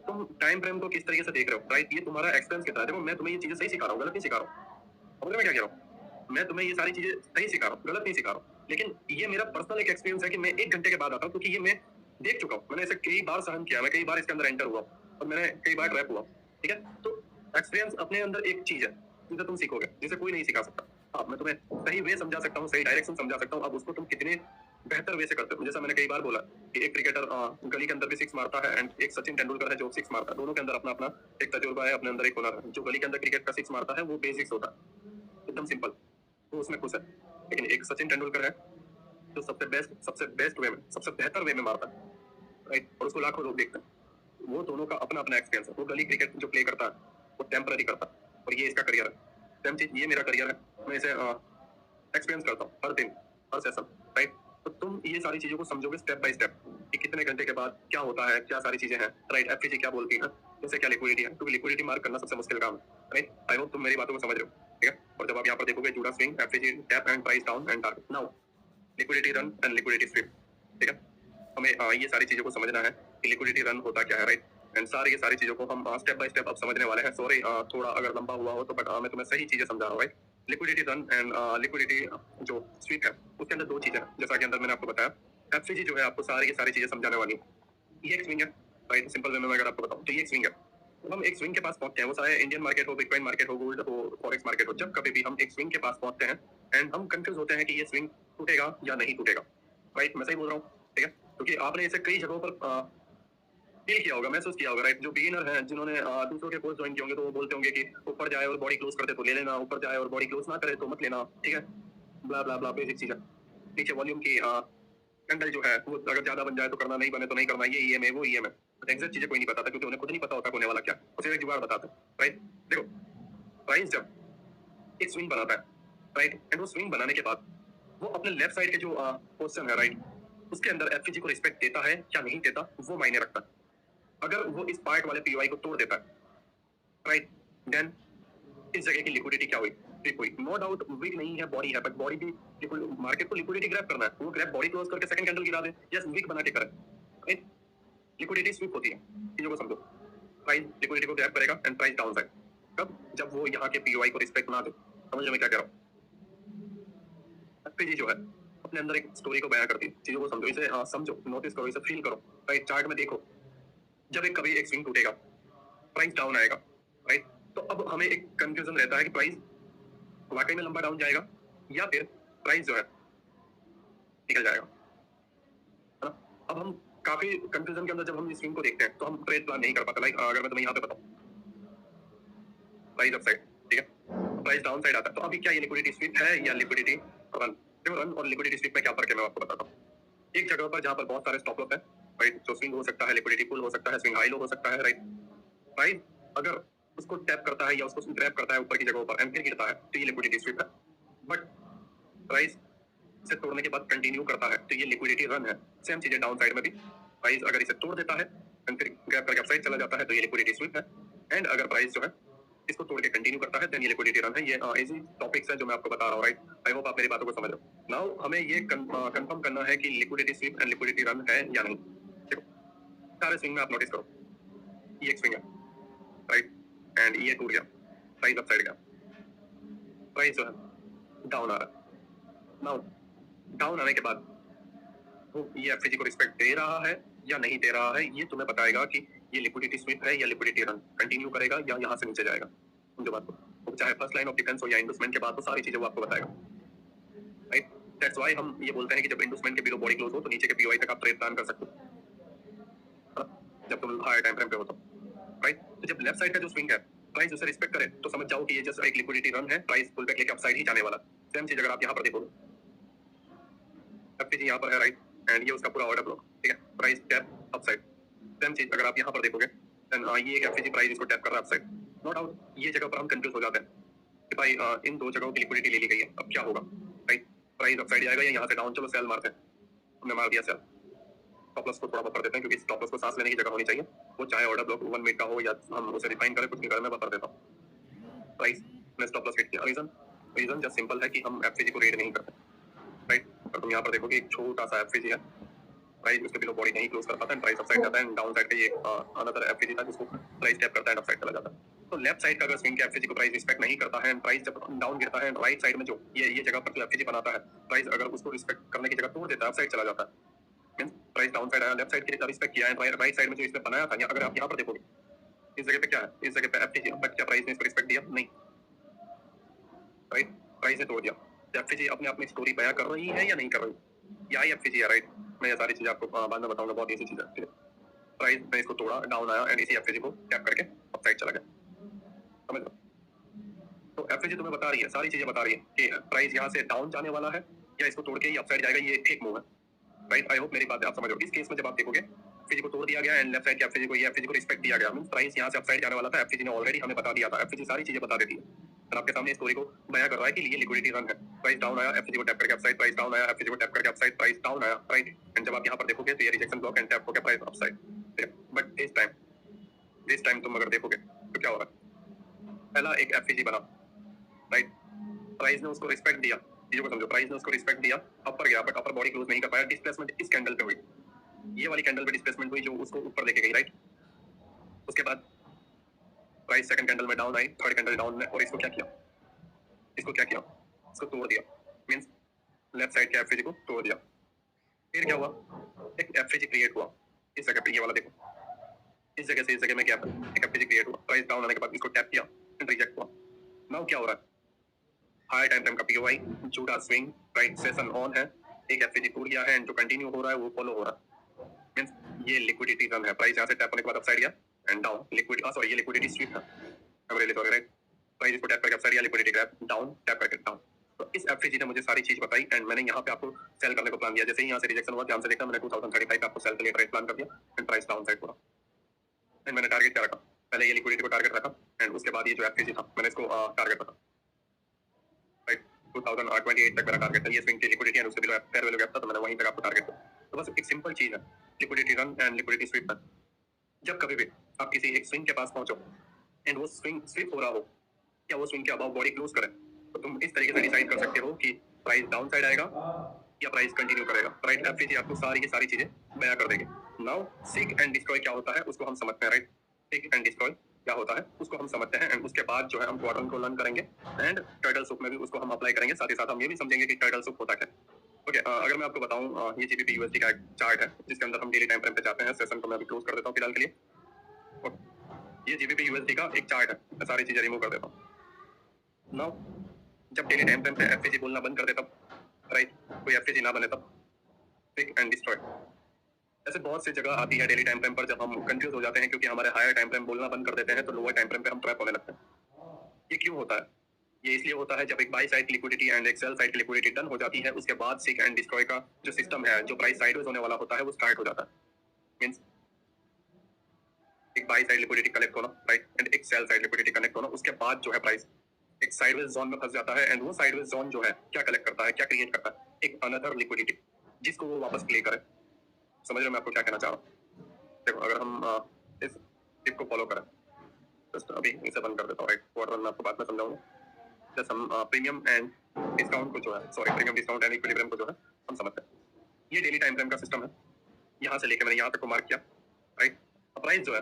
तुम टाइम फ्रेम को किस तरीके से देख रहे हो, राइट? ये तुम्हारा एक्सपेंस कितना है। देखो मैं तुम्हें ये चीजें सही सिखा रहा हूँ, गलत नहीं सिखा रहा हूँ। समझ में क्या कह रहा हूँ? मैं तुम्हें ये सारी चीजें सही सिखा रहा हूँ, गलत नहीं सिखा रहा हूँ। लेकिन ये मेरा पर्सनल एक एक्सपीरियंस है कि मैं 1 घंटे के बाद आता हूँ, क्योंकि ये मैं देख चुका हूँ। मैंने इसे कई बार सहन किया, मैं कई बार इसके अंदर एंटर हुआ और मैंने कई बार ट्रैप हुआ, ठीक है? तो एक्सपीरियंस अपने अंदर एक चीज है जिसे तुम सीखोगे, जिसे कोई नहीं सिखा सकता। हाँ, मैं तुम्हें सही वे समझा सकता हूँ, सही डायरेक्शन समझा सकता हूँ। अब उसको तुम कितने बेहतर वे से करते हो। जैसा मैंने कई बार बोला कि एक क्रिकेटर गली के अंदर भी सिक्स मारता है एंड एक सचिन तेंदुलकर है जो सिक्स मारता है। दोनों के अंदर अपना अपना एक तजुर्बा है, अपने अंदर एक हुनर है। जो गली के अंदर क्रिकेट का सिक्स मारता है वो बेसिक्स होता है, एकदम सिंपल, वो उसमें खुश है। लेकिन एक सचिन तेंदुलकर है जो सबसे बेस्ट वे में, सबसे बेहतर वे में मारता है, राइट? और उसको लाखों लोग देखते हैं। वो दोनों का अपना अपना एक्सपीरियंस है। वो गली क्रिकेट जो प्ले करता है वो टेम्पररी करता है और ये इसका करियर है। सेम चीज ये मेरा करियर है, मैं इसे एक्सपीरियंस करता हूँ हर दिन, हर सेशन, राइट? तो तुम ये सारी चीजों को समझोगे स्टेप बाय स्टेप कि कितने घंटे के बाद क्या होता है, क्या सारी चीजें हैं, राइट? एफपीजी क्या बोलती है, जैसे क्या लिक्विडिटी है, क्योंकि लिक्विडिटी मार्क करना सबसे मुश्किल काम है, राइट? आई होप तुम मेरी बातों को समझ रहे हो, ठीक है? और जब आप यहाँ पर देखोगे Judas swing, FPG tap and price down and target, now liquidity run and liquidity sweep, ठीक है? हमें ये सारी चीजों को समझना है कि लिक्विडिटी रन होता क्या है, राइट? एंड ये सारी चीजों को हम स्टेप बाय स्टेप अब समझने वाले हैं। सॉरी थोड़ा अगर लंबा हुआ हो तो, बट मैं तुम्हें सही चीजें समझा रहा हूँ, right? Liquidity run and liquidity जो स्वीप है उसके अंदर दो चीजें हैं, जैसा कि अंदर मैंने आपको बताया। एफसीजी जो है आपको सारी की सारी चीजें समझाने वाली है। ये एक स्विंग है, राइट? सिंपल वे में अगर आपको बताऊं तो ये एक स्विंग है। तो हम एक स्विंग के पास पहुंचते हैं, वो चाहे इंडियन मार्केट हो, बिटकॉइन मार्केट हो, गोल्ड हो, फॉरेक्स मार्केट हो, जब कभी भी हम एक स्विंग के पास पहुंचते हैं एंड हम कंफ्यूज होते हैं कि ये स्विंग टूटेगा या नहीं टूटेगा, राइट? मैं सही बोल रहा हूँ, ठीक है? क्योंकि आपने इसे कई जगहों पर फील किया होगा, महसूस किया होगा, राइट? जो बिगिनर हैं, जिन्होंने दूसरों के कोर्स ज्वाइन किए होंगे, तो वो बोलते होंगे कि ऊपर जाए और बॉडी क्लोज करते तो ले लेना, ऊपर जाए और बॉडी क्लोज ना करे तो मत लेना, ठीक है? ब्ला ब्ला ब्ला, बेसिक चीजें। नीचे वॉल्यूम की कैंडल जो है वो अगर ज्यादा बन जाए तो करना, नहीं बने तो नहीं करना, ये ईएमए वो ईएमए, बट एग्जैक्ट चीजें कोई नहीं बताता, क्योंकि उन्हें खुद नहीं पता होता होने वाला क्या, वो सिर्फ एक जुगाड़ बताते हैं, राइट? देखो प्राइस जब एक स्विंग बनाता है, राइट? एंड वो स्विंग बनाने के बाद वो अपने लेफ्ट साइड के जो पोजीशन है, राइट, उसके अंदर एफपीजी को रिस्पेक्ट देता है या नहीं देता, वो मायने रखता है। अगर वो इस पार्ट वाले पीओआई को तोड़ देता है, राइट, देन इस जगह की लिक्विडिटी क्या हुई? वीक हुई। नो डाउट वीक नहीं है, बॉडी है, बट बॉडी भी मार्केट को लिक्विडिटी ग्रैब करना है, वो ग्रैब बॉडी क्लोज करके सेकंड कैंडल गिरा दे, यस वीक बना के करे, राइट? लिक्विडिटी स्वीप होती है, चीजों को समझो। प्राइस लिक्विडिटी को ग्रैब करेगा एंड प्राइस डाउन साइड, कब? जब वो यहाँ के पीओआई को रिस्पेक्ट ना दे। समझ रहे मैं क्या कह रहा हूँ? एफपीजी जो है अपने अंदर एक स्टोरी को बयां करती है, चीजों को समझो, इसे समझो, नोटिस करो, इसे फील करो, राइट? चार्ट में देखो, जब एक कभी एक स्विंग टूटेगा, प्राइस डाउन आएगा, राइट? तो अब हमें एक कंफ्यूजन रहता है कि प्राइस वाकई में लंबा डाउन जाएगा या फिर प्राइस जो है निकल जाएगा, है ना? अब हम काफी कंफ्यूजन के अंदर जब हम इस स्विंग को देखते हैं तो हम ट्रेड प्लान नहीं कर पाते। लाइक अगर मैं तुम्हें यहाँ पे बताऊं, प्राइस अप साइड, ठीक है, प्राइस डाउन साइड आता है, तो अभी क्या ये लिक्विडिटी स्वीप है या लिक्विडिटी रन? देखो रन और लिक्विडिटी स्वीप में क्या फर्क है मैं आपको बताता हूँ। एक जगह पर जहाँ पर बहुत सारे स्टॉप लॉस है, राइट, जो स्विंग हो सकता है, लिक्विडिटी पुल हो सकता है, स्विंग हाई लो हो सकता है, राइट, प्राइस अगर उसको टैप करता है या उसको ग्रैब करता है ऊपर की जगहों पर एंड फिर गिरता है तो ये लिक्विडिटी स्वीप है। बट प्राइस से तोड़ने के बाद कंटिन्यू करता है तो ये लिक्विडिटी रन है। सेम चीजें डाउन साइड में भी, प्राइस अगर इसे तोड़ देता है एंड फिर ग्रैब करके अपसाइड चला जाता है तो ये लिक्विडिटी स्वीप है। एंड अगर प्राइस जो है इसको तोड़ के कंटिन्यू करता है देन ये लिक्विडिटी रन है। ये इजी टॉपिक्स है जो मैं आपको बता रहा हूँ, राइट। आई होप आप मेरी बातों को समझ रहे हो। नाउ हमें ये कंफर्म करना है कि liquidity SVEEP and liquidity run है या नहीं। देखो सारे स्विंग में आप नोटिस करो, ये एक स्विंग है, राइट, एंड ये टूट गया, प्राइस अपसाइड गया, प्राइस जो है डाउन आ रहा है। नाउ डाउन आने के बाद वो ये एफसीजी को रिस्पेक्ट दे रहा है या नहीं दे रहा है, ये तुम्हें बताएगा कि ये लिक्विडिटी स्वीप है या लिक्विडिटी रन, कंटिन्यू करेगा या यहाँ से नीचे जाएगा। समझो बात को, चाहे फर्स्ट लाइन ऑफ डिफेंस हो या इंडोसमेंट के बाद, तो सारी चीजें वो आपको बताएगा, राइट। दैट्स व्हाई हम ये बोलते हैं कि जब इंडोसमेंट के बिलो बॉडी क्लोज हो तो नीचे के पीओआई तक आप ट्रेड प्लान कर सकते हो, जब तुम हायर टाइम फ्रेम पे हो तो, राइट। तो जब लेफ्ट साइड का जो स्विंग है प्राइस उसे रिस्पेक्ट करे तो समझ जाओ कि ये जस्ट एक लिक्विडिटी रन है, प्राइस पुल बैक लेके अपसाइड ही जाने वाला। सेम चीज अगर आप यहाँ पर देखोगे, एफपीजी यहाँ पर है, राइट, एंड ये उसका पूरा ऑर्डर ब्लॉक, ठीक है, प्राइस टैप अपसाइड। सेम चीज अगर आप यहाँ पर देखोगे देन ये एक एफपीजी प्राइस इसको टैप कर रहा है अपसाइड। नो डाउट ये जगह पर हम कंफ्यूज हो जाते हैं कि भाई इन दो जगहों की लिक्विडिटी ले ली गई है, अब क्या होगा, राइट। प्राइस अपसाइड जाएगा या यहाँ से डाउन, चलो सेल मारते हैं, हमने मार दिया सेल। स्टॉप लॉस को थोड़ा बफर देते हैं क्योंकि स्टॉप लॉस को सांस लेने की जगह होनी चाहिए, वो चाहे ऑर्डर ब्लॉक 1 मिनट का हो या हम उसे डिफाइन करें, कुछ भी करें, मैं बफर देता हूँ। प्राइस में स्टॉप लॉस हिट किया, रीजन जस्ट सिंपल है कि हम एफसीजी को रीड नहीं करते, राइट। और तुम यहाँ पर देखोगे एक छोटा सा एफसीजी है, प्राइस उसके बिलो बॉडी नहीं क्लोज कर पाता है, प्राइस अपसाइड जाता है, डाउन साइड का ये अनदर एफसीजी था जिसको प्राइस टैप करता है, अपसाइड चला जाता है। तो लेफ्ट साइड का अगर स्विंग के एफसीजी को प्राइस रिस्पेक्ट नहीं करता है, प्राइस जब डाउन गिरता है, राइट साइड में जो ये जगह पर जो एफसीजी बनाता है, प्राइस अगर उसको रिस्पेक्ट करने की जगह तोड़ देता है, अपसाइड चला जाता है, मींस प्राइस डाउन साइड आया, लेफ्ट साइड के लिए रिस्पेक्ट किया है, राइट साइड में जो इसने बनाया था, या अगर आप यहाँ पर देखोगे इस जगह पे क्या है, इस जगह पे एफसीजी, बट क्या प्राइस ने इसको रिस्पेक्ट दिया? नहीं, राइट, प्राइस ने तोड़ दिया। एफसीजी अपने आप में स्टोरी बयां कर रही है या नहीं कर रही, या एफसीजी है, राइट। मैं ये सारी चीजें आपको बाद में बताऊंगा, बहुत ईजी चीज है, ठीक है। प्राइस ने इसको तोड़ा, डाउन आया एंड इसी एफसीजी को टैप करके अपसाइड चला गया, समझ लो। तो एफसीजी तुम्हें बता रही है, सारी चीजें बता रही है कि प्राइस यहाँ से डाउन जाने वाला है या इसको तोड़ के ये अपसाइड जाएगा, ये एक मूव है, राइट। आई होप मेरी बात आप समझ रहे हो। इस केस में जब आप देखोगे एफसीजी को तोड़ दिया गया एंड लेफ्ट साइड के एफसीजी को, ये एफसीजी को रिस्पेक्ट दिया गया, मींस प्राइस यहाँ से अपसाइड जाने वाला था, एफसीजी ने ऑलरेडी हमें बता दिया था, एफसीजी सारी चीजें बता देती है और आपके सामने स्टोरी को बयां कर रहा है कि ये लिक्विडिटी रन है। प्राइस डाउन आया, एफसीजी को टैप करके अपसाइड, प्राइस डाउन आया, एफसीजी को टैप करके अपसाइड, प्राइस डाउन आया, राइट। एंड जब आप यहाँ पर देखोगे तो ये रिजेक्शन ब्लॉक एंड टैप हो गया, price upside, but this time तुम अगर देखोगे तो क्या हो रहा है, पहला एक एफसीजी बना, राइट, प्राइस ने उसको रिस्पेक्ट दिया, चीजों को समझो, प्राइस ने उसको रिस्पेक्ट दिया, अपर गया बट अपर बॉडी क्लोज नहीं कर पाया, डिस्प्लेसमेंट इस कैंडल पे हुई, ये वाली कैंडल पे डिस्प्लेसमेंट हुई जो उसको ऊपर लेके गई, राइट। उसके बाद प्राइस सेकंड कैंडल में down I, third candle down में, और इसको क्या किया, इसको तोड़ दिया, मींस लेफ्ट साइड के एफसीजी को तोड़ दिया। फिर क्या हुआ, एक एफसीजी क्रिएट हुआ इस जगह पे, ये वाला देखो, इस जगह से इस जगह में गैप है, एक एफसीजी क्रिएट हुआ, प्राइस डाउन आने के बाद इसको टैप किया एंड रिजेक्ट हुआ। नाउ क्या हो रहा है, हाई टाइम फ्रेम का पीओआई झूठा स्विंग, राइट, सेशन ऑन है, एक एफसीजी टूट गया है एंड जो कंटिन्यू हो रहा है वो फॉलो हो रहा है, मींस ये लिक्विडिटी रन है। प्राइस यहाँ से टैप होने के बाद अपसाइड गया एंड डाउन, ये लिक्विडिटी स्वीप है, I'm really sorry, right? Price इसको टैप करके अपसाइड गया, लिक्विडिटी ग्रैब डाउन, टैप करके डाउन। तो इस एफसीजी ने मुझे सारी चीज बताई एंड मैंने यहाँ पे आपको सेल करने को प्लान दिया। जैसे ही यहाँ से रिजेक्शन हुआ, ध्यान से देखना, मैंने 2035 आपको सेल के लिए ट्रेड प्लान कर दिया एंड प्राइस डाउन साइड पूरा। एंड मैंने टारगेट क्या रखा, पहले ये लिक्विडिटी को टारगेट रखा एंड उसके बाद ये जो एफसीजी था मैंने इसको टारगेट रखा, राइट। 2028 तक मेरा टारगेट था, ये स्विंग की लिक्विडिटी एंड उससे भी फेयर वैल्यू गैप था, तो मैंने वहीं तक आपको टारगेट दिया। तो बस एक सिंपल चीज है, liquidity run and liquidity SVEEP है। जब कभी भी आप किसी एक स्विंग के पास पहुंचो एंड वो स्विंग स्विप हो रहा हो या वो स्विंग के अबाव बॉडी क्लोज करे, तो तुम इस तरीके से डिसाइड कर सकते हो कि प्राइस डाउन साइड आएगा या प्राइस कंटिन्यू करेगा, राइट। एफसीजी आपको सारी की सारी चीजें बयां कर देगी। नाउ सीक एंड डिस्ट्रॉय क्या होता है उसको हम समझते हैं, राइट। सीक एंड डिस्ट्रॉय क्या होता है उसको हम समझते हैं एंड उसके बाद जो है हम क्वाड्रेंट को लर्न करेंगे एंड टर्टल सूप में भी उसको हम अप्लाई करेंगे, साथ ही साथ हम ये भी समझेंगे कि टर्टल सूप होता क्या है। ओके, अगर मैं आपको बताऊं, ये जीबीपी यूएसडी का एक चार्ट है जिसके अंदर हम डेली टाइम फ्रेम पे जाते हैं। सेशन को मैं अभी क्लोज कर देता हूं फिलहाल के लिए। ये जीबीपी यूएसडी का एक चार्ट है, मैं सारी चीजें रिमूव कर देता हूँ। नाउ जब डेली टाइम फ्रेम पे एफसीजी बोलना बंद कर दे तब, राइट, कोई एफसीजी ना बने तब, पिक एंड डिस्ट्रॉय। ऐसे बहुत सी जगह आती है डेली टाइम फ्रेम पर जब हम कंफ्यूज हो जाते हैं क्योंकि हमारे हायर टाइम फ्रेम बोलना बंद कर देते हैं तो लोअर टाइम फ्रेम पे हम ट्रैप होने लगते हैं। ये क्यों होता है, ये इसलिए होता है जब एक बाई साइड लिक्विडिटी एंड एक सेल साइड लिक्विडिटी डन हो जाती है, उसके बाद सीक एंड डिस्ट्रॉय का जो सिस्टम है, जो प्राइस साइडवेज होने वाला होता है, वो स्टार्ट हो जाता है। मींस एक बाई साइड लिक्विडिटी कलेक्ट होना, राइट, एंड एक सेल साइड लिक्विडिटी कनेक्ट होना, उसके बाद जो है प्राइस एक साइडवेज जोन में फंस जाता है। एंड वो साइडवेज जोन जो है क्या कलेक्ट करता है, क्या क्रिएट करता है, एक अनदर लिक्विडिटी जिसको वो वापस प्ले करे। समझ रहे हो मैं आपको क्या कहना चाह रहा हूँ? देखो अगर हम इस टिप को फॉलो करें, जस्ट अभी इसे बंद कर देता हूँ, राइट, क्वार्टर में आपको बाद में समझाऊंगा। जैसे हम प्रीमियम एंड डिस्काउंट को जो है, sorry, premium discount and equilibrium को जो है हम समझते हैं। ये डेली टाइम फ्रेम का सिस्टम है। यहाँ से लेकर मैंने यहाँ तक को मार्क किया, राइट। प्राइस जो है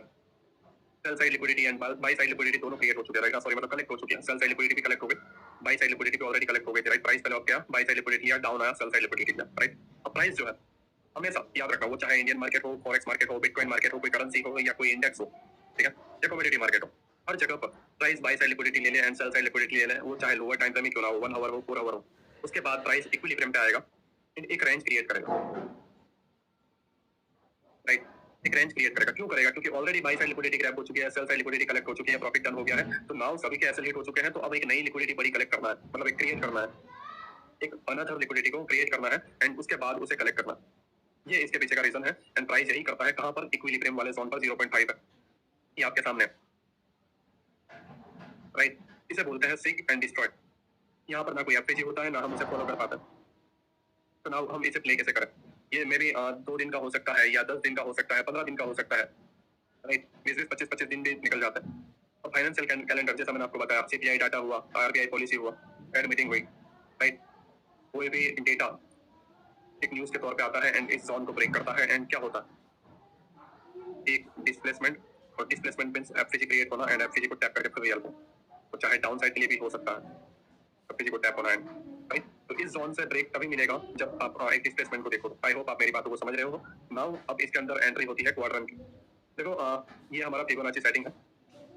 sell side liquidity and by side liquidity दोनों क्रिएट हो चुके हैं, राइट, सॉरी मतलब कलेक्ट हो चुके हैं। सेल साइड लिक्विडिटी भी कलेक्ट हो गई, बाई साइड लिक्विडिटी भी ऑलरेडी कलेक्ट हो गई थी, राइट। प्राइस पहले अप गया, बाई साइड लिक्विडिटी लिया, डाउन आया, सेल साइड लिक्विडिटी लिया, राइट। अब प्राइस जो है हमेशा याद रखना, वो चाहे इंडियन मार्केट हो, फॉरेक्स मार्केट हो, बिटकॉइन मार्केट हो, कोई करेंसी हो या कोई इंडेक्स हो, ठीक है, या कमोडिटी मार्केट हो, हर जगह पर प्राइस बाई साइड लिक्विडिटी ले ले एंड सेल साइड लिक्विडिटी ले ले, वो चाहे लोअर टाइम फ्रेम में क्यों ना हो, 1 आवर हो, 4 आवर हो, उसके बाद प्राइस इक्विलिब्रियम पे आएगा, एक रेंज क्रिएट करेगा, राइट। एक रेंज क्रिएट करेगा। क्यों करेगा? क्योंकि already by side liquidity grab हो चुकी है, सेल साइड लिक्विडिटी कलेक्ट हो चुकी है, प्रॉफिट डन हो गया है, तो नाउ सभी के एसेट हिट हो चुके हैं, तो अब एक नई लिक्विडिटी बड़ी कलेक्ट करना है, मतलब एक क्रिएट करना है, एक अनदर लिक्विडिटी को क्रिएट करना है एंड उसके बाद उसे कलेक्ट करना। ये इसके पीछे का रीजन है। एंड प्राइस यही करता है, कहां पर? इक्विलिब्रियम वाले जोन पर 0.5 है, ये आपके सामने, राइट। इसे बोलते हैं सीक एंड डिस्ट्रॉय। यहाँ पर ना कोई एफएजी होता है, ना हम इसे फॉलो कर पाते हैं, तो नाउ हम इसे प्ले कैसे करें? ये मे बी 2 दिन का हो सकता है, या 10 दिन का हो सकता है, 15 दिन का हो सकता है, राइट। 20-25 दिन भी निकल जाता है। और फाइनेंशियल कैलेंडर, जैसा मैंने आपको बताया, सीपीआई डाटा हुआ, आरबीआई पॉलिसी हुआ, फेड मीटिंग हुई, राइट, कोई भी डेटा एक न्यूज के तौर पे आता है एंड इस जोन को ब्रेक करता है। एंड क्या होता है? एक डिस्प्लेसमेंट, और डिस्प्लेसमेंट मींस एफसीजी क्रिएट होना एंड एफसीजी को टैप करके फिर रियल को, तो चाहे डाउन साइड के लिए भी हो सकता है, एफसीजी को टैप होना है, राइट। तो इस जोन से ब्रेक तभी मिलेगा जब आप एक डिस्प्लेसमेंट को देखो। आई होप आप मेरी बातों को समझ रहे हो। नाउ अब इसके अंदर एंट्री होती है क्वाड्रेंट की। देखो ये हमारा फिबोनाची सेटिंग है,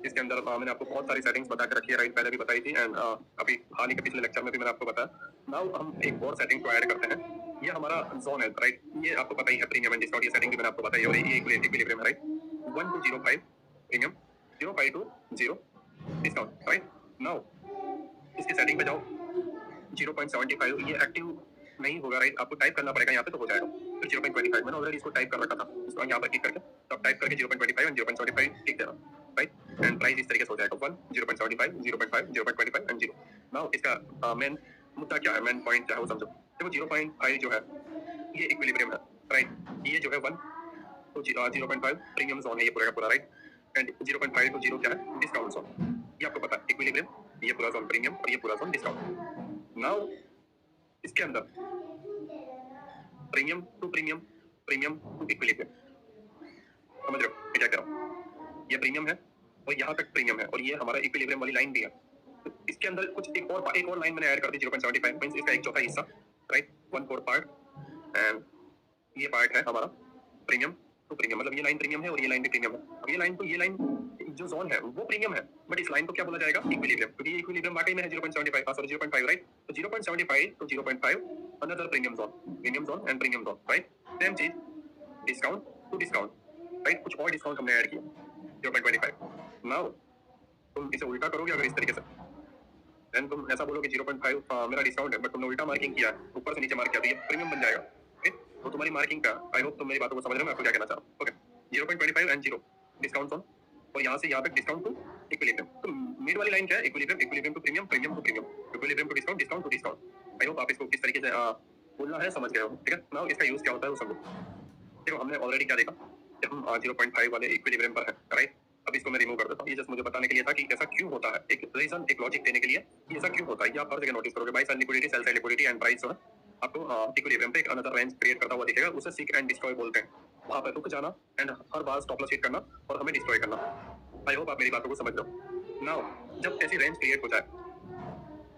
इसके अंदर मैंने आपको बहुत सारी सेटिंग्स बता के रखी है, राइट, पहले भी बताई थी एंड अभी हाल ही के पिछले लेक्चर में भी मैंने आपको बताया। नाउ हम एक और सेटिंग को ऐड करते हैं। ये हमारा जोन है, राइट, ये आपको पता ही है, प्रीमियम एंड डिस्काउंट, ये सेटिंग भी मैंने आपको बताई है, और ये इक्विलिब्रियम है, right. 1 to 0.5 premium, 0.5 to 0 discount, right. Now इसकी सेटिंग पे जाओ, 0.75 ये एक्टिव नहीं होगा, राइट, आपको टाइप करना पड़ेगा यहाँ पे तो हो जाएगा। फिर 0.25 मैंने ऑलरेडी इसको टाइप कर रखा था, इसको यहाँ पर क्लिक करके, तो आप टाइप करके 0.25 एंड 0.75 लिख देना, राइट। एंड प्राइस इस तरीके से हो जाएगा, 1, 0.75, 0.5, 0.25 एंड 0। नाउ इसका मेन मुद्दा क्या है, मेन पॉइंट क्या है वो समझो। देखो 0.5 जो है ये इक्विलिब्रियम है, राइट। ये जो है 1 तो 0.5 प्रीमियम जोन है ये पूरा का पूरा, राइट। एंड 0.5 to 0 क्या है? Discount zone. ये आपको पता है, इक्विलिब्रियम, ये पूरा जोन प्रीमियम और ये पूरा जोन डिस्काउंट। नाउ इसके अंदर premium to premium, premium to equilibrium, समझ रहे हो क्या कह रहा हूँ? ये प्रीमियम है और यहाँ तक प्रीमियम है, और ये हमारा इक्विलिब्रियम वाली लाइन भी है। तो इसके अंदर कुछ एक और लाइन मैंने ऐड कर दी, 0.75 मींस इसका एक चौथा हिस्सा, राइट, 1/4 पार्ट। एंड ये पार्ट है हमारा प्रीमियम टू प्रीमियम, मतलब ये लाइन प्रीमियम है और ये लाइन भी प्रीमियम है। अब ये लाइन जो जोन है वो प्रीमियम है, बट इस लाइन को क्या बोला जाएगा? इक्विलिब्रियम, क्योंकि ये इक्विलिब्रियम वाकई में है 0.75, सॉरी 0.5, राइट। तो 0.75 to 0.5 another premium zone and premium zone, right. Same चीज डिस्काउंट टू डिस्काउंट, राइट, कुछ और डिस्काउंट हमने ऐड किया 0.25। नाउ तुम इसे उल्टा करोगे अगर इस तरीके से, देन तुम ऐसा बोलोगे 0.5 मेरा डिस्काउंट है, बट तुमने उल्टा मार्किंग किया, ऊपर से नीचे मार्क किया, तो ये प्रीमियम बन जाएगा, राइट। तो तुम्हारी मार्किंग का, आई होप तुम मेरी बातों को समझ रहे हो मैं आपको क्या कहना चाह रहा हूँ। ओके, 0.25 एंड 0 डिस्काउंट जोन, और यहाँ से यहाँ तक डिस्काउंट टू इक्विलिब्रियम। तो मिड वाली लाइन क्या है? Equilibrium, equilibrium to premium, premium to premium, equilibrium to discount, discount to discount. I hope आप इसको किस तरीके से बोलना है समझ गए हो, ठीक है। नाउ इसका यूज क्या होता है वो समझो। देखो हमने ऑलरेडी क्या देखा, जब हम 0.5 वाले इक्विलिब्रियम पर है, राइट। अब इसको मैं रिमूव कर देता हूँ, ये जस्ट मुझे बताने के लिए था कि ऐसा क्यों होता है, एक रीजन, एक लॉजिक देने के लिए ये ऐसा क्यों होता है। ये आप हर जगह नोटिस करोगे, by side liquidity, sell side liquidity and price जो है आपको इक्विलिब्रियम पे एक अनदर रेंज क्रिएट करता हुआ दिखेगा, उसे सीक एंड डिस्ट्रॉय बोलते हैं। वहां पे रुक जाना and her bar stop loss hit करना और हमें डिस्ट्रॉय करना। आई होप आप मेरी बातों को समझ लो। नाउ जब ऐसी रेंज क्रिएट हो जाए,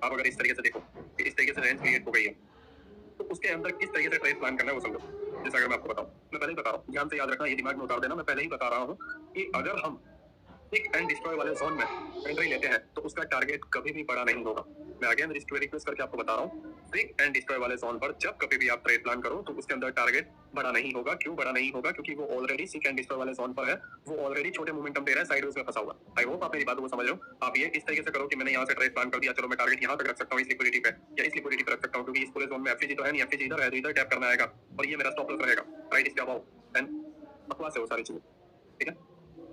आप अगर इस तरीके से देखो कि इस तरीके से रेंज क्रिएट हो गई है, तो उसके अंदर किस तरीके से ट्रेड प्लान करना है वो समझो। जैसा अगर मैं आपको बताऊं, मैं पहले ही बता रहा हूँ, ध्यान से याद रखना, ये दिमाग में उतार देना, मैं पहले ही बता रहा हूँ कि अगर हम पिक एंड डिस्ट्रॉय वाले जोन में एंट्री लेते हैं तो उसका टारगेट कभी भी बड़ा नहीं होगा। मैं अगेन रिक्वेस्ट करके आपको बता रहा हूँ, पिक एंड डिस्ट्रॉय वाले जोन पर जब कभी भी आप ट्रेड प्लान करो तो उसके अंदर टारगेट बड़ा नहीं होगा। क्यों बड़ा नहीं होगा? क्योंकि वो ऑलरेडी सिक एंड डिस्ट्रॉय वाले जोन पर है, वो ऑलरेडी छोटे मोमेंटम दे रहा है, साइडवेज में फंसा हुआ। आई होप आप मेरी बात को समझ रहे हो। आप ये इस तरीके से करो कि मैंने यहाँ से ट्रेड प्लान कर दिया, चलो मैं टारगेट यहाँ तक रख सकता हूँ इस लिक्विडिटी पे या इस लिक्विडिटी पे रख सकता हूँ, क्योंकि इस पूरे जोन में एफजीजी तो है नहीं, एफजीजी इधर है तो इधर टैप करना आएगा और ये मेरा स्टॉप लॉस रहेगा, राइट? इसके अबाउ एंड बकवास है वो सारी चीजें, ठीक है?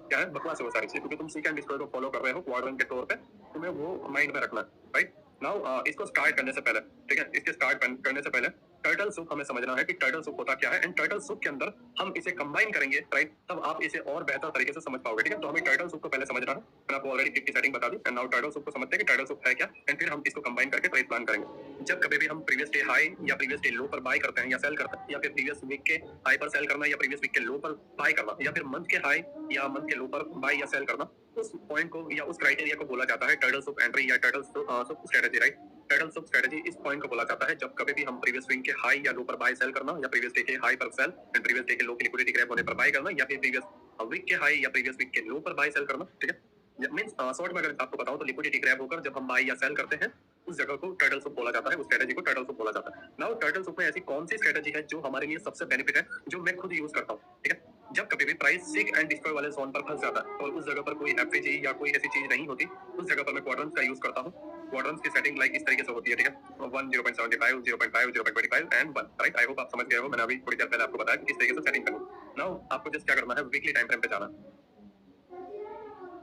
क्या है? बकवास है वो सारी चीजें, क्योंकि तुम सीक एंड डिस्ट्रॉय को फॉलो कर रहे हो क्वाड्रेंट के तौर पे, तुम्हें वो माइंड में रखना है, राइट? नाउ इसको स्टार्ट करने से पहले, ठीक है, इसके स्टार्ट करने से पहले टर्टल सूप हमें समझना है कि टर्टल सूप होता क्या है एंड टर्टल सूप के अंदर हम इसे कंबाइन करेंगे, राइट? तब आप इसे और बेहतर तरीके से समझ पाओगे, ठीक है? तो हमें टर्टल सूप को पहले समझना है। मैंने आपको ऑलरेडी पिक की सेटिंग बता दी एंड नाउ टर्टल सूप को समझते हैं कि टर्टल सूप है क्या एंड फिर हम इसको कंबाइन करके ट्रेड प्लान करेंगे। जब कभी भी हम प्रीवियस डे हाई या प्रीवियस डे लो पर बाय करते हैं या सेल करते हैं, या फिर प्रीवियस वीक के हाई पर सेल करना या प्रीवियस वीक के लो पर बाय करना, या फिर मंथ के हाई या मंथ के लो पर बाय या सेल करना, उस पॉइंट को या उस क्राइटेरिया को बोला जाता है टर्टल सूप एंट्री या turtle soup strategy, right? Turtle soup strategy इस पॉइंट को बोला जाता है जब कभी भी हम प्रीवियस स्विंग के हाई या लो पर बाय सेल करना, या प्रीवियस डे के हाई पर सेल एंड प्रीवियस डे के लो की लिक्विडिटी ग्रैब होने पर बाय करना, या फिर प्रीवियस वीक के हाई या प्रीवियस वीक के लो पर बाय सेल करना, ठीक है? मींस शॉर्ट में अगर आपको बताऊं तो लिक्विडिटी ग्रैब होकर जब हम बाय या सेल करते हैं उस जगह को टर्टल सूप बोला जाता है, उस स्ट्रेटजी को टर्टल सूप बोला जाता है। नाउ टर्टल सूप में ऐसी कौन सी स्ट्रेटजी है जो हमारे लिए सबसे बेनिफिट है, जो मैं खुद यूज करता हूँ, ठीक है? जब कभी भी प्राइस सिक एंड डिस्ट्रॉय वाले जोन पर फंस जाता है और उस जगह पर कोई एफएजी या कोई ऐसी चीज नहीं होती, उस जगह पर मैं क्वाड्रेंट्स का यूज करता हूँ। क्वाड्रेंट्स की सेटिंग लाइक इस तरीके से होती है, ठीक है? 1 0.75 0.5 0.25 एंड 1, राइट? आई होप आप समझ गए हो। मैंने अभी थोड़ी देर पहले आपको बताया कि किस तरीके से सेटिंग करनी। नाउ आपको जस्ट क्या करना है, वीकली टाइम फ्रेम पे जाना,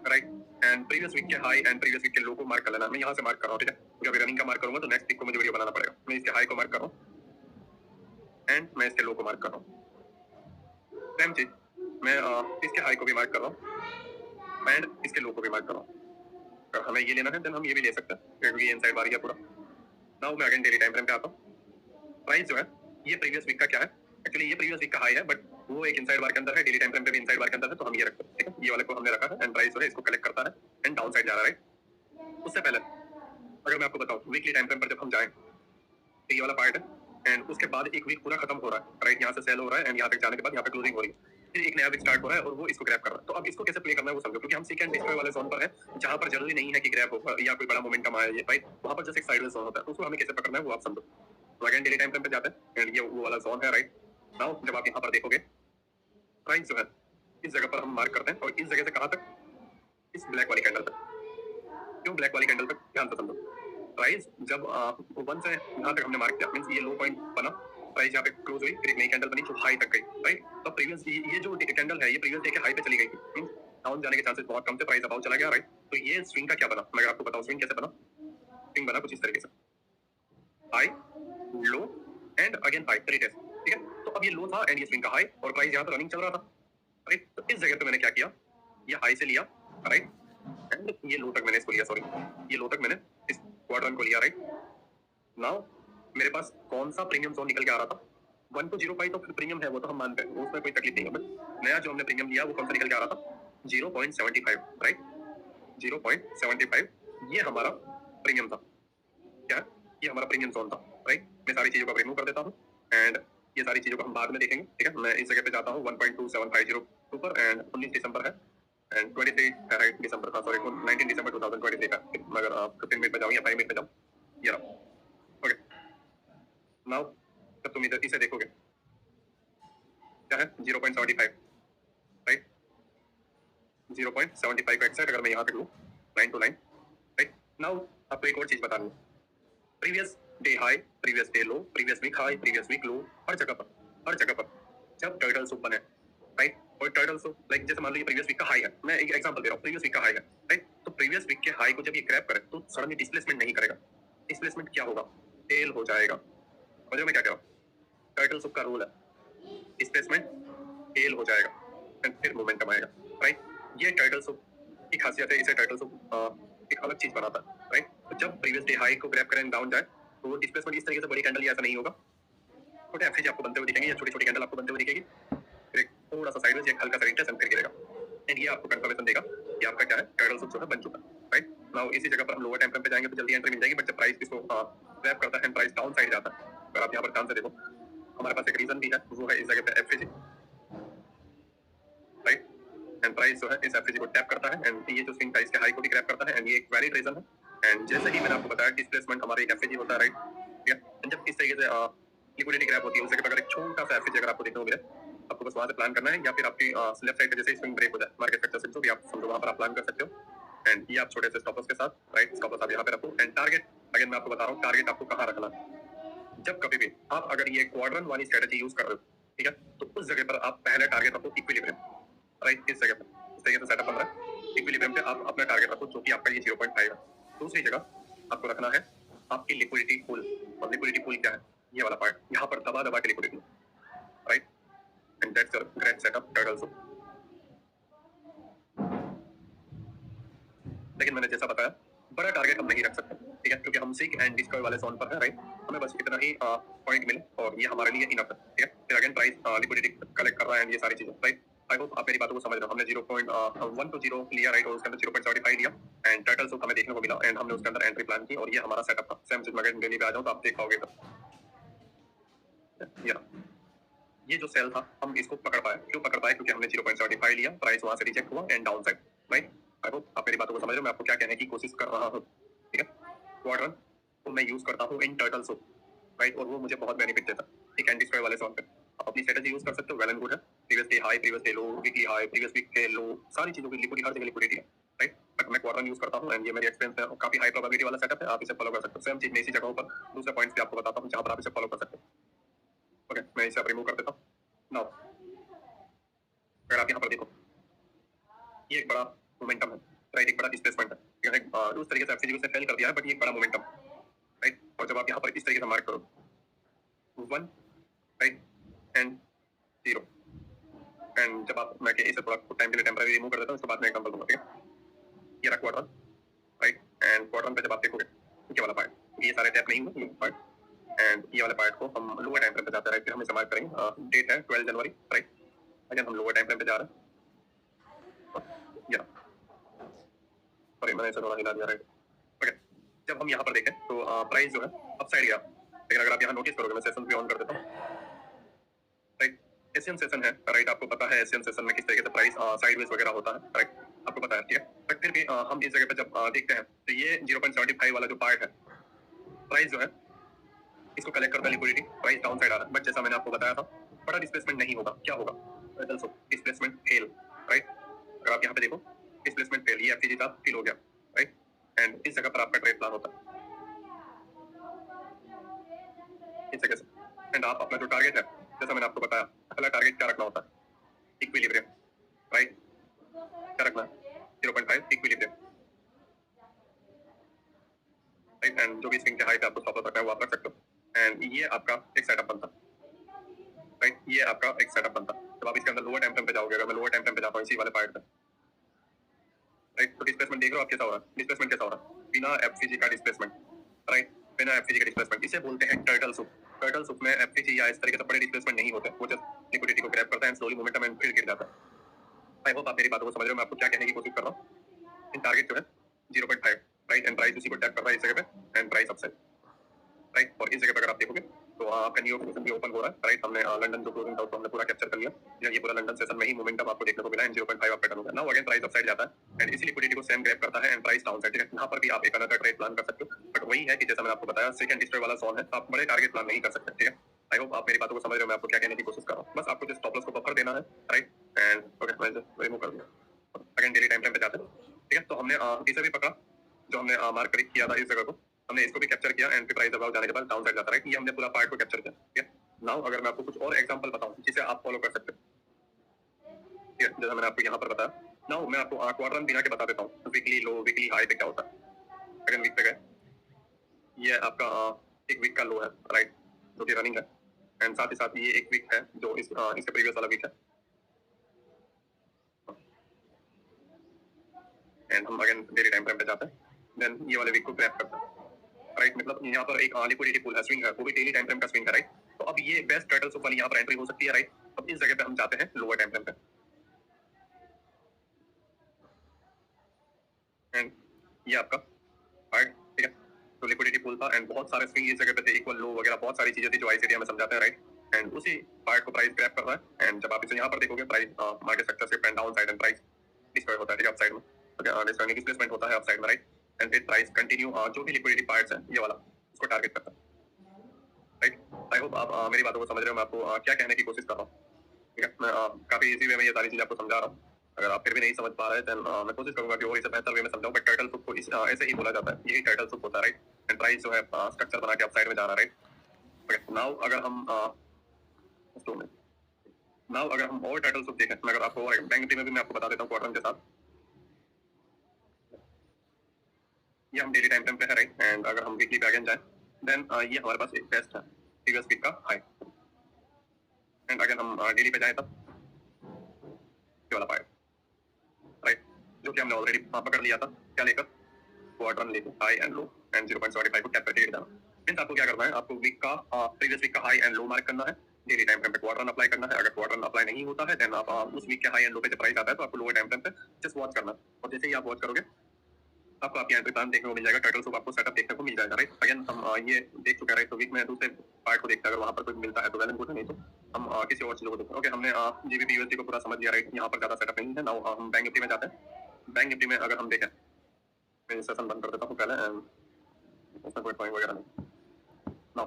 राइट? एंड प्रीवियस वीक के हाई एंड प्रीवियस वीक के लो को मार्क कर लेना। मैं यहाँ से मार्क कर रहा हूँ, ठीक है? जब रनिंग का मार्क करूंगा तो नेक्स्ट वीक को मुझे वीडियो बनाना पड़ेगा। मैं इसके हाई को मार्क कर रहा हूँ एंड मैं इसके लो को मार्क कर रहा हूँ। सेम चीज मैं इसके हाई को भी मार्क कर रहा हूँ एंड इसके लो को भी मार्क कर रहा हूँ। अगर हमें ये लेना है देन हम ये भी ले सकते हैं, क्योंकि ये इनसाइड बार गया पूरा। नाउ मैं अगेन डेली टाइम फ्रेम पे आता हूँ। प्राइस जो है ये प्रीवियस वीक का क्या है, एक्चुअली ये प्रीवियस वीक का हाई है, बट वो एक इनसाइड बार के अंदर है, डेली टाइम फ्रेम पे भी इनसाइड बार के अंदर है, तो हम ये रखते हैं, ठीक है? ये वाले को हमने रखा है एंड प्राइस जो है इसको कलेक्ट करता है एंड डाउन साइड जा रहा है, राइट? उससे पहले अगर मैं आपको बताऊं वीकली टाइम फ्रेम पर जब हम जाएं तो ये वाला पार्ट है एंड उसके बाद एक वीक पूरा खत्म हो रहा है, राइट? यहाँ से सेल हो रहा है एंड यहाँ तक जाने के बाद यहाँ पे क्लोजिंग हो रही है, फिर एक नया वीक स्टार्ट हो रहा है और वो इसको ग्रैब कर रहा है। तो अब इसको कैसे प्ले करना है वो समझो, क्योंकि हम सिक एंड डिस्ट्रॉय वाले जोन पर है जहाँ पर जरूरी नहीं है कि ग्रैब हो या कोई बड़ा मोमेंटम आए, राइट? वहाँ पर जैसे एक साइडवेज जोन होता है, उसको हमें कैसे पकड़ना है वो आप समझो। तो अगेन डेली टाइम फ्रेम पे जाते हैं एंड ये वो वाला जोन है, राइट? नाउ जब आप यहाँ पर देखोगे प्राइस जो है इस जगह पर हम मार्क करते हैं और इस जगह से कहाँ तक, इस ब्लैक वाली कैंडल तक। क्यों ब्लैक वाली कैंडल तक? ध्यान से समझो। प्राइस जब 1 से यहाँ तक हमने मार्क किया, मींस ये लो पॉइंट बना, प्राइस यहाँ पे क्लोज हुई, फिर एक नई कैंडल बनी जो हाई तक गई, राइट? तो प्रीवियस ये जो कैंडल है ये प्रीवियस डे के हाई पे चली गई थी, मींस डाउन जाने के चांसेस बहुत कम थे, प्राइस अबाउट चला गया, राइट? तो ये स्विंग का क्या बना, मैं आपको बताऊं स्विंग कैसे बना। स्विंग बना कुछ इस तरीके से, high low and again high, 3 days, ठीक है? तो अब ये लो था एंड ये स्विंग का हाई और प्राइस यहाँ पे रनिंग चल रहा था, राइट? तो इस जगह पे मैंने क्या किया, ये हाई से लिया, राइट? एंड ये लो तक मैंने इसको लिया, सॉरी ये लो तक मैंने इस क्वाड्रेंट को लिया, राइट? नाउ मेरे पास कौन सा प्रीमियम जोन निकल के आ रहा था, 1 to 0.5 तो प्रीमियम है, वो तो हम मानते हैं, उसमें कोई तकलीफ नहीं है, बट नया जो हमने प्रीमियम लिया वो कौन सा निकल के आ रहा था, 0.75, राइट? 0.75 ये हमारा प्रीमियम था। क्या है? ये हमारा प्रीमियम जोन था, राइट? मैं सारी चीजों को रिमूव कर देता हूँ एंड ये सारी चीजों को हम बाद में देखेंगे, ठीक है? मैं इस जगह पे जाता हूँ 1.2750 पर एंड 19 दिसंबर है एंड 23 है, राइट? दिसंबर का, सॉरी 19 दिसंबर 2023 का, मगर आप 15 मिनट में जाऊँ या 5 मिनट में जाऊँ, ये रहा, ओके? नाउ जब तुम इधर इसे देखोगे क्या है, 0.75, राइट? 0.75 का एक्सेट अगर मैं यहाँ पे लूँ 9 to 9, राइट? नाउ आपको एक और चीज बतानी है, previous day high, previous day low, previous week high, previous week low, हर जगह पर जब टर्टल सूप बने, राइट? और टर्टल सूप लाइक जैसे मान लो ये प्रीवियस वीक का हाई है, मैं एक एग्जांपल दे रहा हूँ, प्रीवियस वीक का हाई है, राइट? तो प्रीवियस वीक के हाई को जब ये ग्रैब करे तो सडनली डिस्प्लेसमेंट नहीं करेगा। डिस्प्लेसमेंट क्या होगा, टेल हो जाएगा। समझ में क्या कह रहा हूँ? टर्टल सूप का रूल है, डिस्प्लेसमेंट टेल हो जाएगा एंड फिर मोमेंटम आएगा, राइट? ये टर्टल सूप की खासियत है, इसे टर्टल सूप एक अलग चीज बनाता है, राइट? तो जब प्रीवियस डे हाई को ग्रैब करें डाउन जाए तो वो डिस्प्लेसमेंट इस तरीके से बड़ी कैंडल ऐसा नहीं होगा, छोटे एफएजी आपको बनते हुए दिखेंगे या छोटी छोटी कैंडल आपको बनते हुए दिखेगी, फिर एक थोड़ा सा साइडवेज एक हल्का सा रिट्रेस एंड फिर गिरेगा एंड ये आपको कंफर्मेशन देगा कि आपका क्या है, टर्टल सूप जो है बन चुका है, राइट? नाउ इसी जगह पर हम लोअर टाइम फ्रेम पे जाएंगे तो जल्दी एंट्री मिल जाएगी, बट जब प्राइस इसको ग्रैब करता है एंड प्राइस डाउन साइड जाता है, अगर आप यहाँ पर ध्यान से देखो हमारे पास एक रीजन भी है, वो है इस जगह पे एफएजी, राइट? एंड प्राइस जो है इस एफसीजी को टैप करता है एंड ये जो स्विंग था इसके हाई को भी ग्रैब करता है एंड ये एक वैलिड रीजन है। एंड जैसे ही मैंने आपको बताया डिस्प्लेसमेंट हमारा एक एफसीजी होता है, राइट? ठीक है, जब इस तरीके से लिक्विडिटी ग्रैब होती है उस जगह पर अगर एक छोटा सा एफसीजी अगर आपको देखने को मिले, आपको बस वहां से प्लान करना है, या फिर आपकी लेफ्ट साइड पे जैसे स्विंग ब्रेक हो जाए मार्केट सेक्टर से, जो भी आप समझो वहां पर आप प्लान कर सकते हो। एंड ये आप छोटे से स्टॉप लॉस के साथ, राइट, स्टॉप लॉस आप यहाँ पे रखो एंड टारगेट अगेन मैं आपको बता रहा हूँ टारगेट आपको कहाँ रखना है। जब कभी भी आप अगर ये क्वाड्रेंट वाली स्ट्रेटजी यूज कर रहे हो, ठीक है, तो उस जगह पर आप पहले टारगेट रखो इक्विलिब्रियम, राइट? इस जगह पर इस तरीके से सेटअप बन रहा है, इक्विलिब्रियम पे आप अपना टारगेट रखो जो कि आपका ये 0.5 है। दूसरी जगह आपको रखना है आपकी लिक्विडिटी पूल, और लिक्विडिटी पूल क्या है? ये वाला पार्ट, यहाँ पर दबा दबा के liquidity, right? And that's your great setup trade also. लेकिन मैंने जैसा बताया बड़ा टारगेट हम नहीं रख सकते, ठीक है, क्योंकि हम सीक एंड डिस्कवर वाले जोन पर है, राइट? हमें बस इतना ही पॉइंट मिले और ये हमारे लिए इनफ है, ठीक है? फिर अगेन प्राइस लिक्विडिटी कलेक्ट कर रहा है एंड ये सारी चीजें, राइट? आई होप आप मेरी बातों को समझ रहे हो। हमने 0.120 लिया, राइट, और उसके अंदर 0.75 लिया एंड टर्टल सूप हमें देखने को मिला एंड हमने उसके अंदर एंट्री प्लान की और ये हमारा सेटअप था। सेम चीज मैं अगर डेली पे आ जाऊं तो आप देख पाओगे। तो ये जो सेल था हम इसको पकड़ पाए, क्यों पकड़ पाए? क्योंकि हमने 0.75 लिया, प्राइस वहां से रिजेक्ट हुआ and down side, right? I hope आप मेरी बातों को समझ रहे हो। मैं आपको क्या कहने की कोशिश कर रहा हूँ, ठीक है? क्वाड्रेंट तो मैं यूज करता हूँ इन टर्टल सूप, राइट, और वो मुझे बहुत बेनिफिट देता है, ठीक है? डिस्ट्रॉय वाले जोन पे आप अपनी स्ट्रेटजी यूज कर सकते हो, वेल एंड गुड है। Previous day high, previous day low, weekly high, previous week के लो, सारी चीजों की लिक्विडिटी, हर जगह लिक्विडिटी है, राइट? बट मैं क्वाड्रेंट यूज करता हूँ एंड ये मेरी एक्सपीरियंस है, काफी हाई प्रोबेबिलिटी वाला सेटअप है, आप इसे फॉलो कर सकते हो। सेम चीज मैं इसी जगहों पर दूसरे पॉइंट्स पे आपको बताता हूँ जहां पर आप इसे फॉलो कर सकते हो। ओके, मैं इसे रिमूव कर देता हूँ। नाउ अगर आप यहाँ पर देखो, ये एक बड़ा मोमेंटम है, राइट? एक बड़ा डिस्प्लेसमेंट है, उस तरीके से एफसीजी को फेल कर दिया है, बट ये एक बड़ा मोमेंटम, राइट? और जब आप यहाँ पर इस तरीके से मार्क करो 1, राइट, एंड 0, एंड जब आप, मैं इसे थोड़ा टाइम के लिए टेम्पररी रिमूव कर देता हूँ, उसके बाद मैं एग्जांपल दूंगा, ठीक है? ये रहा क्वाड्रेंट, राइट, एंड क्वाड्रेंट पे जब आप देखोगे ये वाला पार्ट, ये सारे टैप नहीं हुए, ये पार्ट एंड ये वाले पार्ट को हम लोअर टाइम फ्रेम पे जाते हैं, राइट? फिर हम इसे मार्क करेंगे, डेट है 12 जनवरी, राइट? अगेन हम लोअर टाइम फ्रेम पे जा रहे हैं, या सॉरी मैंने इसे थोड़ा हिला दिया, राइट? ओके, जब हम यहाँ पर देखें तो प्राइस जो है अपसाइड गया, लेकिन अगर आप यहाँ नोटिस करोगे, मैं सेशन भी ऑन कर देता हूँ, राइट? एशियन सेशन है, राइट? आपको पता है एशियन सेशन में किस तरीके से प्राइस साइडवेज वगैरह होता है, राइट? आपको पता है, ठीक है? बट फिर भी हम इस जगह पे जब देखते हैं तो ये 0.75 वाला जो पार्ट है, प्राइस जो है इसको कलेक्ट करता है लिक्विडिटी, प्राइस डाउन साइड आ रहा है, बट जैसा मैंने आपको बताया था बड़ा डिस्प्लेसमेंट नहीं होगा। क्या होगा? Displacement fail, right? अगर आप यहाँ पे देखो डिस्प्लेसमेंट फेल, ये एफसीजी था, फेल हो गया, राइट? एंड इस जगह पर आपका ट्रेड प्लान होता है इस जगह से, एंड आप अपना जो टारगेट है, जैसा मैंने आपको बताया, पहला टारगेट क्या रखना होता है? Equilibrium, right? क्या रखना है? 0.5 इक्विलिब्रियम, राइट? एंड जो भी स्विंग के हाई पे आपको स्टॉप लॉस रखना है वो आप रख सकते हो एंड ये आपका एक सेटअप बनता है, राइट? ये आपका एक सेटअप बनता है। जब आप इसके अंदर लोअर टाइम फ्रेम पे जाओगे, अगर मैं लोअर टाइम फ्रेम पे जाता हूँ इसी वाले पार्ट पे, राइट, तो डिस्प्लेसमेंट देख रहे हो आप कैसा हो रहा है? डिस्प्लेसमेंट कैसा हो रहा है? बिना एफसीजी का डिस्प्लेसमेंट, राइट? बिना एफसीजी का डिस्प्लेसमेंट, इसे बोलते हैं टर्टल सूप। टर्टल सूप में एफसीजी या इस तरीके से बड़े डिस्प्लेसमेंट नहीं होते, वो जस्ट लिक्विडिटी को ग्रैब करता है, स्लोली मोमेंटम एंड फिर गिर जाता है। आई होप आप मेरी बातों को समझ रहे हो, मैं आपको क्या कहने की कोशिश कर रहा हूँ। इन टारगेट जो है 0.5, राइट, एंड प्राइस उसी को टैप कर रहा है इस जगह पे एंड प्राइस अपसाइड, राइट? और इस जगह पे अगर आप देखोगे तो आपका न्यूयॉर्क सेशन भी ओपन हो रहा है, राइट? हमने लंदन जो क्लोजिंग था उसको हमने पूरा कैप्चर कर लिया, ये पूरा लंदन सेशन में ही मोमेंटम आपको देखने को मिला एंड 0.5 आपका टर्न हो गया। नाउ अगेन प्राइस अपसाइड जाता है एंड इसी लिक्विडिटी को सेम ग्रैब करता है एंड प्राइस डाउन साइड, यहाँ पर भी आप एक अनदर ट्रेड प्लान कर सकते हो, बट वही है कि जैसा मैंने आपको बताया सेकंड डिस्ट्रॉय वाला जोन है, आप बड़े टारगेट प्लान नहीं कर सकते, ठीक है? आई होप आप मेरी बातों को समझ रहे हो, मैं आपको क्या कहने की कोशिश कर रहा हूँ। बस आपको जो स्टॉप लॉस को बफर देना है, राइट? एंड ओके, मैं रिमूव कर दूंगा। अगेन डेली टाइम फ्रेम पे जाते हैं, ठीक है? तो हमने इसे भी पकड़ा, जो हमने मार्क किया था इस जगह को, हमने इसको भी कैप्चर किया एंड प्राइस अबाउट जाने के बाद डाउन साइड जाता है, राइट? ये हमने पूरा पार्ट को कैप्चर किया, ठीक है? नाउ अगर मैं आपको कुछ और एग्जांपल बताऊं जिसे आप फॉलो कर सकते हो, ठीक है? जैसा मैंने आपको यहाँ पर बताया, नाउ मैं आपको क्वाड्रेंट बिना के बता देता हूँ वीकली लो, वीकली हाई पे क्या होता है। अगर वीक पे गए, ये आपका एक वीक का लो है, राइट, जो कि रनिंग है एंड साथ ही साथ ये एक वीक है जो इसके प्रीवियस वाला वीक है एंड हम अगेन डेली टाइम फ्रेम पे जाते हैं, देन ये वाले वीक को ग्रैब करते हैं, राइट? मतलब यहाँ पर एक लिक्विडिटी पूल है, स्विंग है, वो भी डेली टाइम फ्रेम का स्विंग है, राइट? तो अब ये बेस्ट टर्टल सूप वाली यहाँ पर एंट्री हो सकती है, राइट? अब इस जगह पे हम जाते हैं लोअर टाइम फ्रेम पे एंड ये आपका पार्ट, ठीक है? तो लिक्विडिटी पूल था एंड बहुत सारे स्विंग इस जगह पे थे, इक्वल लो वगैरह बहुत सारी चीजें थी जो आईसीडी में समझाते हैं, राइट? एंड उसी पार्ट को प्राइस ग्रैब कर रहा है एंड जब आप इसे यहाँ पर देखोगे price market sector shift and down side and price destroy होता है, ठीक है, अपसाइड में, ओके, डिस्ट्रॉय डिस्प्लेसमेंट होता है अपसाइड में, राइट, एंड फिर प्राइस कंटिन्यू जो भी लिक्विडिटी पार्ट्स है ये वाला उसको टारगेट करता है, राइट। आई होप आप मेरी बातों को समझ रहे हो, मैं आपको क्या कहने की कोशिश कर रहा हूँ, ठीक है। मैं काफी इजी वे में ये सारी चीजें आपको समझा रहा हूँ। अगर आप फिर भी नहीं समझ पा रहे हैं तो मैं कोशिश करूंगा कि और इसे बेहतर वे में समझाऊं, बट टर्टल सूप को ऐसे ही बोला जाता है, यही टर्टल सूप होता है, राइट, एंड प्राइस जो है स्ट्रक्चर बना के अपसाइड में जा रहा है, राइट, ओके। नाउ अगर हम और टर्टल सूप देखें, मैं अगर आपको बैंक निफ्टी में भी मैं आपको बता देता हूँ क्वार्टर के साथ, ये हम डेली टाइम फ्रेम पे है, राइट, एंड अगर हम वीकली पे अगेन जाए देन ये हमारे पास एक टेस्ट है प्रीवियस वीक का हाई, एंड अगर हम डेली पे जाए तब ये वाला पाए, राइट, जो कि हमने ऑलरेडी पकड़ लिया था, क्या लेकर, क्वार्टर लेकर हाई एंड लो एंड 0.75 को टैप करके जाना। मींस आपको क्या करना है, आपको वीक का प्रीवियस वीक का हाई एंड लो मार्क करना है, डेली टाइम फ्रेम पे क्वार्टर अप्लाई करना है। अगर क्वार्टर अप्लाई नहीं होता है देन आप उस वीक के हाई एंड लो पे जब प्राइस आता है तो आपको लोअर टाइम फ्रेम पे जस्ट वॉच करना है, और जैसे ही आप वॉच करोगे आपको आपकी एंट्री प्लान देखने को मिल जाएगा, टर्टल सूप आपको सेटअप देखने को मिल जाएगा, राइट। अगेन हम ये देख चुके हैं, राइट, तो वीक में दूसरे पार्ट को देखते हैं, अगर वहां पर कोई मिलता है तो वेल एंड गुड, नहीं तो हम किसी और चीजों को देखते हैं, ओके। हमने जीबीपी यूएसडी को पूरा समझ लिया, राइट, यहाँ पर ज्यादा सेटअप नहीं है। नाउ हम बैंक निफ्टी में जाते हैं। बैंक निफ्टी में अगर हम देखें, मैं सेशन बंद कर देता हूँ पहले, उसमें कोई पॉइंट वगैरह नहीं। नाउ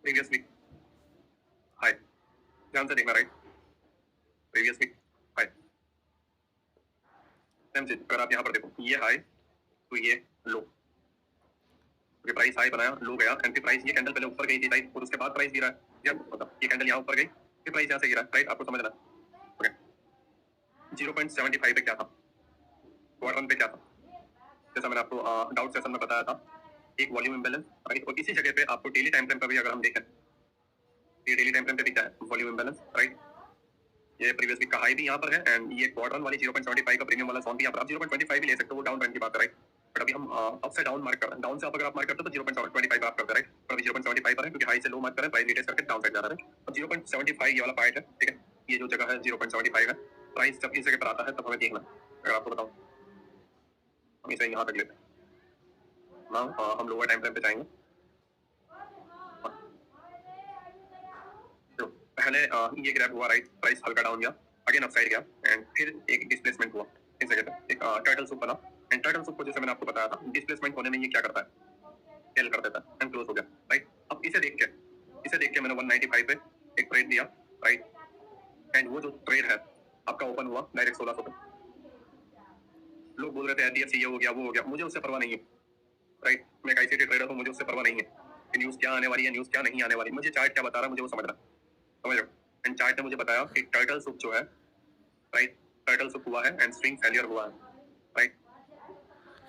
प्रीवियस वीक हाई, ध्यान से देखना, right, previous week high, same चीज, अगर आप यहाँ पर देखो, ये हाई तो ये लो, तो प्राइस हाई बनाया, लो गया, एंड फिर प्राइस ये कैंडल पहले ऊपर गई थी, राइट, और उसके बाद प्राइस गिरा है, या मतलब ये कैंडल यहाँ ऊपर गई, फिर प्राइस यहाँ से गिरा, राइट, आपको समझना, ओके। 0.75 पे क्या था, क्वार्टर पे क्या था, जैसा मैंने आपको डाउट सेशन में बताया था, एक वॉल्यूम इंबैलेंस, राइट, और इसी जगह पे आपको डेली टाइम फ्रेम पर भी अगर हम देखें, ये डेली टाइम फ्रेम पे भी क्या है, वॉल्यूम इंबैलेंस, राइट, ये प्रीवियस वीक का हाई भी यहाँ पर है, एंड ये क्वार्टर वाली 0.75 का प्रीमियम वाला जोन भी यहाँ पर, आप 0.25 भी ले सकते हो, वो डाउन ट्रेंड की बात है, राइट, बट अभी हम अप से डाउन मार्क कर रहे हैं, डाउन से अप अगर आप मार्क करते हो तो 0.25 आप करते हैं, राइट, पर अभी 0.75 पर है क्योंकि हाई से लो मार्क कर रहे हैं, प्राइस रिटेस्ट करके डाउन साइड जा रहा है, और 0.75 ये वाला पार्ट है, ठीक है, ये जो जगह है 0.75 है, प्राइस जब इस जगह पर आता है तब हमें देखना, अगर आपको बताऊं हम इसे यहाँ तक लेते हैं ना, हम लोअर टाइम फ्रेम पे जाएंगे, तो पहले ये ग्रैब हुआ, राइट, प्राइस हल्का डाउन गया, अगेन अपसाइड गया, एंड फिर एक डिस्प्लेसमेंट हुआ इस जगह पे, एक टर्टल सूप बना, एंड टर्टल सूप को जैसे मैंने आपको बताया था, डिस्प्लेसमेंट होने में ये क्या करता है, सेल कर देता है, एंड क्लोज हो गया, राइट। अब इसे देख के मैंने 195 पे एक ट्रेड दिया, राइट, एंड वो जो ट्रेड है आपका ओपन हुआ डायरेक्ट 1600 पे। लोग बोल रहे थे एचडीएफसी ये हो गया वो हो गया, मुझे उससे परवाह नहीं है, राइट, मैं एक आईसीटी ट्रेडर हूँ, मुझे उससे परवाह नहीं है कि न्यूज क्या आने वाली है, न्यूज क्या नहीं आने वाली, मुझे चार्ट क्या बता रहा है मुझे वो समझना, समझ रहे हो, एंड चार्ट ने मुझे बताया कि टर्टल सूप जो है, राइट, टर्टल सूप हुआ है एंड स्विंग फेलियर हुआ है, राइट,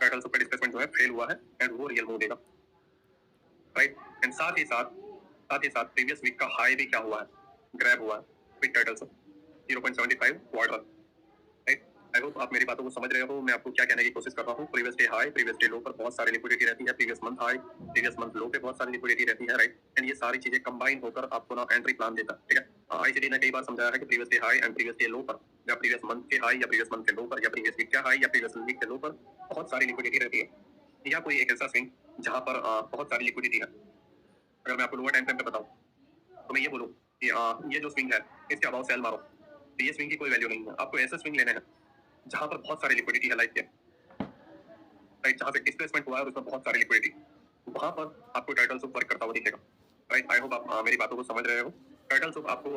टर्टल सूप का डिस्प्लेसमेंट जो है फेल हुआ है एंड वो रियल मूव देगा, राइट, एंड साथ ही साथ प्रीवियस वीक का हाई भी क्या हुआ है, ग्रैब हुआ है with turtle soup 0.75 quarter, right. I hope आप मेरी बातों को समझ रहे हो, मैं आपको क्या कहने की कोशिश कर रहा हूँ, previous day high previous day low पर बहुत सारी लिक्विडिटी रहती है, previous month high previous month low पे बहुत सारी लिक्विडिटी रहती है, राइट, एंड ये सारी चीजें कंबाइन होकर आपको ना एंट्री प्लान देता है, ठीक है। आईसीटी ने कई बार समझाया है कि previous day high and previous day low पर, या प्रीवियस मंथ के हाई या प्रीवियस मंथ के लो पर, या प्रीवियस वीक के हाई या प्रीवियस वीक के लो पर बहुत सारी लिक्विडिटी रहती है, या कोई एक ऐसा स्विंग जहां पर बहुत सारी लिक्विडिटी है। अगर मैं आपको लोअर टाइम फ्रेम पे बताऊं तो मैं ये बोलूं कि ये जो स्विंग है इसके अबाउट सेल मारो, तो ये स्विंग की कोई वैल्यू नहीं है, आपको ऐसे स्विंग लेने हैं जहां पर बहुत सारी लिक्विडिटी है, लाइक के, राइट, जहां से डिस्प्लेसमेंट हुआ है और उसमें बहुत सारी लिक्विडिटी, वहां पर आपको टर्टल सूप वर्क करता हुआ दिखेगा, राइट। आई होप आप मेरी बातों को समझ रहे हो। टर्टल सूप आपको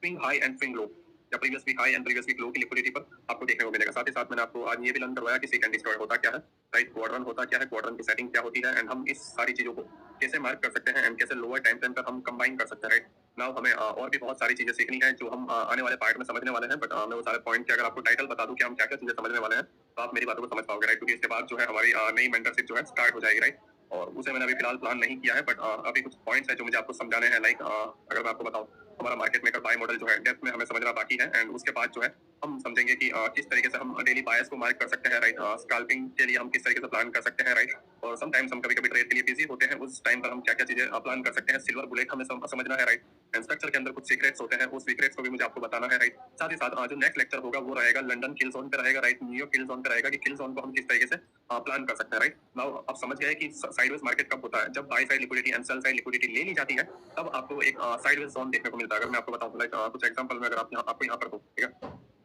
swing high and swing low या previous week high and previous week low की लिक्विडिटी पर आपको देखने को मिलेगा। साथ ही साथ मैंने आपको आज ये भी लर्न करवाया कि सेकंड डिस्ट्रॉय होता क्या है, राइट, क्वाड्रन होता क्या है, क्वाड्रन की सेटिंग क्या होती है, एंड हम इस सारी चीजों को कैसे मार्क कर सकते हैं एंड कैसे लोअर टाइम फ्रेम पर हम कंबाइन कर सकते हैं, राइट। नाउ हमें और भी बहुत सारी चीजें सीखनी है जो हम आने वाले पार्ट में समझने वाले हैं, बट मैं वो सारे पॉइंट के अगर आपको टाइटल बता दूं कि हम क्या क्या चीजें समझने वाले हैं तो आप मेरी बातों को समझ पाओगे, राइट, क्योंकि इसके बाद जो है हमारी नई मेंटरशिप जो है स्टार्ट हो जाएगी, राइट, और उसे मैंने अभी फिलहाल प्लान नहीं किया है, बट अभी कुछ पॉइंट्स हैं जो मुझे आपको समझाने हैं, लाइक अगर मैं आपको बताऊं हमारा मार्केट मेकर बाय मॉडल जो है डेप्थ में हमें समझना बाकी है, एंड उसके बाद जो है हम समझेंगे कि किस तरीके से हम डेली बायस को मार्क कर सकते हैं, राइट, स्कैल्पिंग के लिए हम किस तरीके से प्लान कर सकते हैं, राइट, और समटाइम्स हम कभी-कभी ट्रेड के लिए बिजी होते हैं, उस टाइम पर हम क्या-क्या चीजें प्लान कर सकते हैं, सिल्वर बुलेट हमें समझना है, राइट, एंड स्ट्रक्चर के अंदर कुछ सीक्रेट्स होते हैं, उस सीक्रेट्स को भी मुझे आपको बताना है, राइट। साथ ही साथ जो नेक्स्ट लेक्चर होगा वो रहेगा लंदन किल जोन पे रहेगा, राइट, न्यूयॉर्क किल जोन पे रहेगा कि किल जोन को हम किस तरीके से प्लान कर सकते हैं, राइट। नाउ आप समझ गए कि साइडवेज मार्केट कब होता है, जब by side liquidity and sell side liquidity ले ली जाती है, तब आपको एक साइडवेज जोन देखने को मिलता है। अगर मैं आपको बताऊं लाइक कुछ एग्जांपल में अगर आप आपको यहाँ पर दो, ठीक है,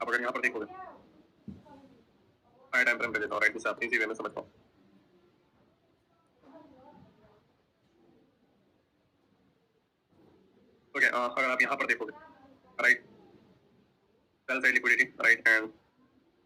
आप अगर यहाँ पर देखोगे, हाई टाइम फ्रेम पे देता हूँ, राइट, जिससे आप इजी वे में समझ पाओ। ओके, अगर आप यहाँ पर देखोगे, right, sell side liquidity, right, and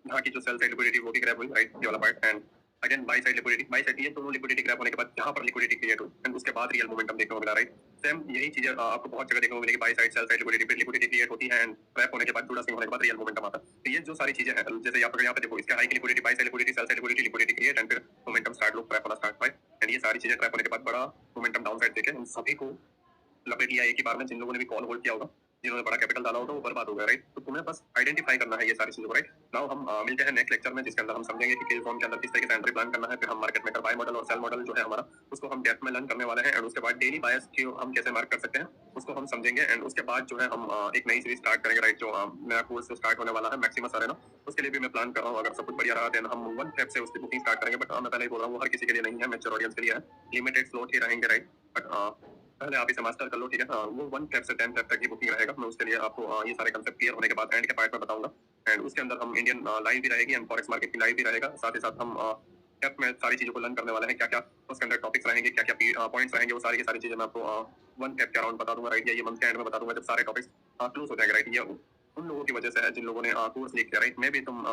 यहाँ की जो सेल साइड लिक्विडिटी वो भी ग्रैब हुई, राइट, ये वाला part, and again by side liquidity, by side ये दोनों लिक्विडिटी ग्रैब होने के बाद यहाँ पर लिक्विडिटी क्रिएट हुई, एंड उसके बाद रियल मोमेंटम देखने को मिला, राइट। सेम यही चीजें आपको बहुत जगह देखने को मिलेगी, by side sell side liquidity, फिर लिक्विडिटी क्रिएट होती है, एंड ट्रैप होने के बाद जुड़ा स्विंग होने के बाद रियल मोमेंटम आता है। तो ये जो सारी चीजें हैं, जैसे आप अगर यहाँ पे देखो, इसके हाई की liquidity, by side liquidity, sell side liquidity, liquidity create, and फिर मोमेंटम स्टार्ट, लो ट्रैप होना स्टार्ट हुआ, एंड ये सारी चीजें ट्रैप होने के बाद बड़ा मोमेंटम डाउन साइड देखे, इन सभी को लपेट लिया एक ही बार में। जिन लोगों ने भी कॉल होल्ड किया होगा, जिन्होंने बड़ा कैपिटल डाला होगा, वो बर्बाद हो गया, राइट। तो तुम्हें बस आइडेंटिफाई करना है ये सारी चीजों को, राइट। नाउ हम मिलते हैं नेक्स्ट लेक्चर में, जिसके अंदर हम समझेंगे कि किस फॉर्म के अंदर किस तरह से एंट्री प्लान करना है, फिर हम मार्केट मेकर बाय मॉडल और सेल मॉडल जो है हमारा, उसको हम डेप्थ में लर्न करने वाले हैं, एंड उसके बाद डेली बायस की हम कैसे मार्क कर सकते हैं उसको हम समझेंगे, एंड उसके बाद जो है हम एक नई सीरीज स्टार्ट करेंगे, राइट, जो नया कोर्स स्टार्ट होने वाला है मैक्सिमस अरेना। उसके लिए भी मैं प्लान कर रहा हूँ, अगर सब कुछ बढ़िया रहा देन हम 1 फेब से उसकी बुकिंग स्टार्ट करेंगे। बट मैं पहले ही बोल रहा हूँ, वो हर किसी के लिए नहीं है, मैच्योर ऑडियंस के लिए है, लिमिटेड स्लॉट ही रहेंगे, राइट। बट पहले आप इसे मास्टर कर लो, ठीक है। वो 1 फेब से 10 फेब तक की बुकिंग रहेगा। मैं उसके लिए आपको ये सारे कंसेप्ट क्लियर होने के बाद एंड के पार्ट में बताऊंगा, एंड उसके अंदर हम इंडियन लाइव भी रहेगी, एंड फॉरेक्स मार्केट की लाइव भी रहेगा। साथ ही साथ हम डेप्थ में सारी चीजों को लर्न करने वाले हैं, क्या क्या उसके अंदर टॉपिक्स रहेंगे, क्या क्या पॉइंट्स रहेंगे, वो सारी की सारी चीजें मैं आपको 1 फेब के अराउंड बता दूंगा, राइट। ये मंथ के एंड में बता दूंगा, जब सारे टॉपिक्स क्लोज हो जाएंगे, राइट। ये उन लोगों की वजह से है जिन लोगों ने कोर्स लीक किया, राइट। मैं भी तुम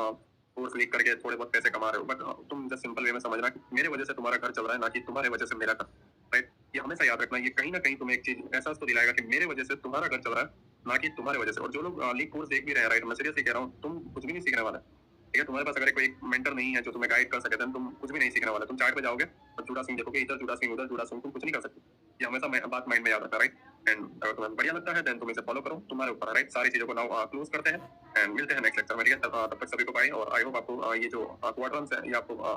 कोर्स लीक करके थोड़े बहुत पैसे कमा रहे हो, बट तुम जस्ट सिंपल वे में समझना कि मेरे वजह से तुम्हारा घर चल रहा है, ना कि तुम्हारे वजह से मेरा घर, राइट। ये हमेशा याद रखना, ये कहीं ना कहीं तुम्हें एक चीज एहसास तो दिलाएगा कि मेरे वजह से तुम्हारा घर चल रहा है, ना कि तुम्हारे वजह से। और जो लोग लीक कोर्स देख भी रहे हैं, राइट, मैं सीरियसली कह रहा हूँ, तुम कुछ भी नहीं सीखने वाला, ठीक है। तुम्हारे पास अगर कोई मेंटर नहीं है जो तुम्हें गाइड कर सके, तो तुम कुछ भी नहीं सीखने वाला। तुम चार्ट पे जाओगे और जुड़ा सिंह देखोगे, इधर जुड़ा सिंह, उधर जुड़ा सिंह, तुम कुछ नहीं कर सकते। ये हमेशा बात माइंड में याद रखना, राइट। एंड अगर तुम्हें बढ़िया लगता है देन तुम इसे फॉलो करो, तुम्हारे ऊपर, राइट। सारी चीजों को नाउ क्लोज करते हैं एंड मिलते हैं नेक्स्ट लेक्चर में, ठीक है। तब तक सभी को बाय, और आई होप आपको ये जो क्वाड्रेंट्स है ये आपको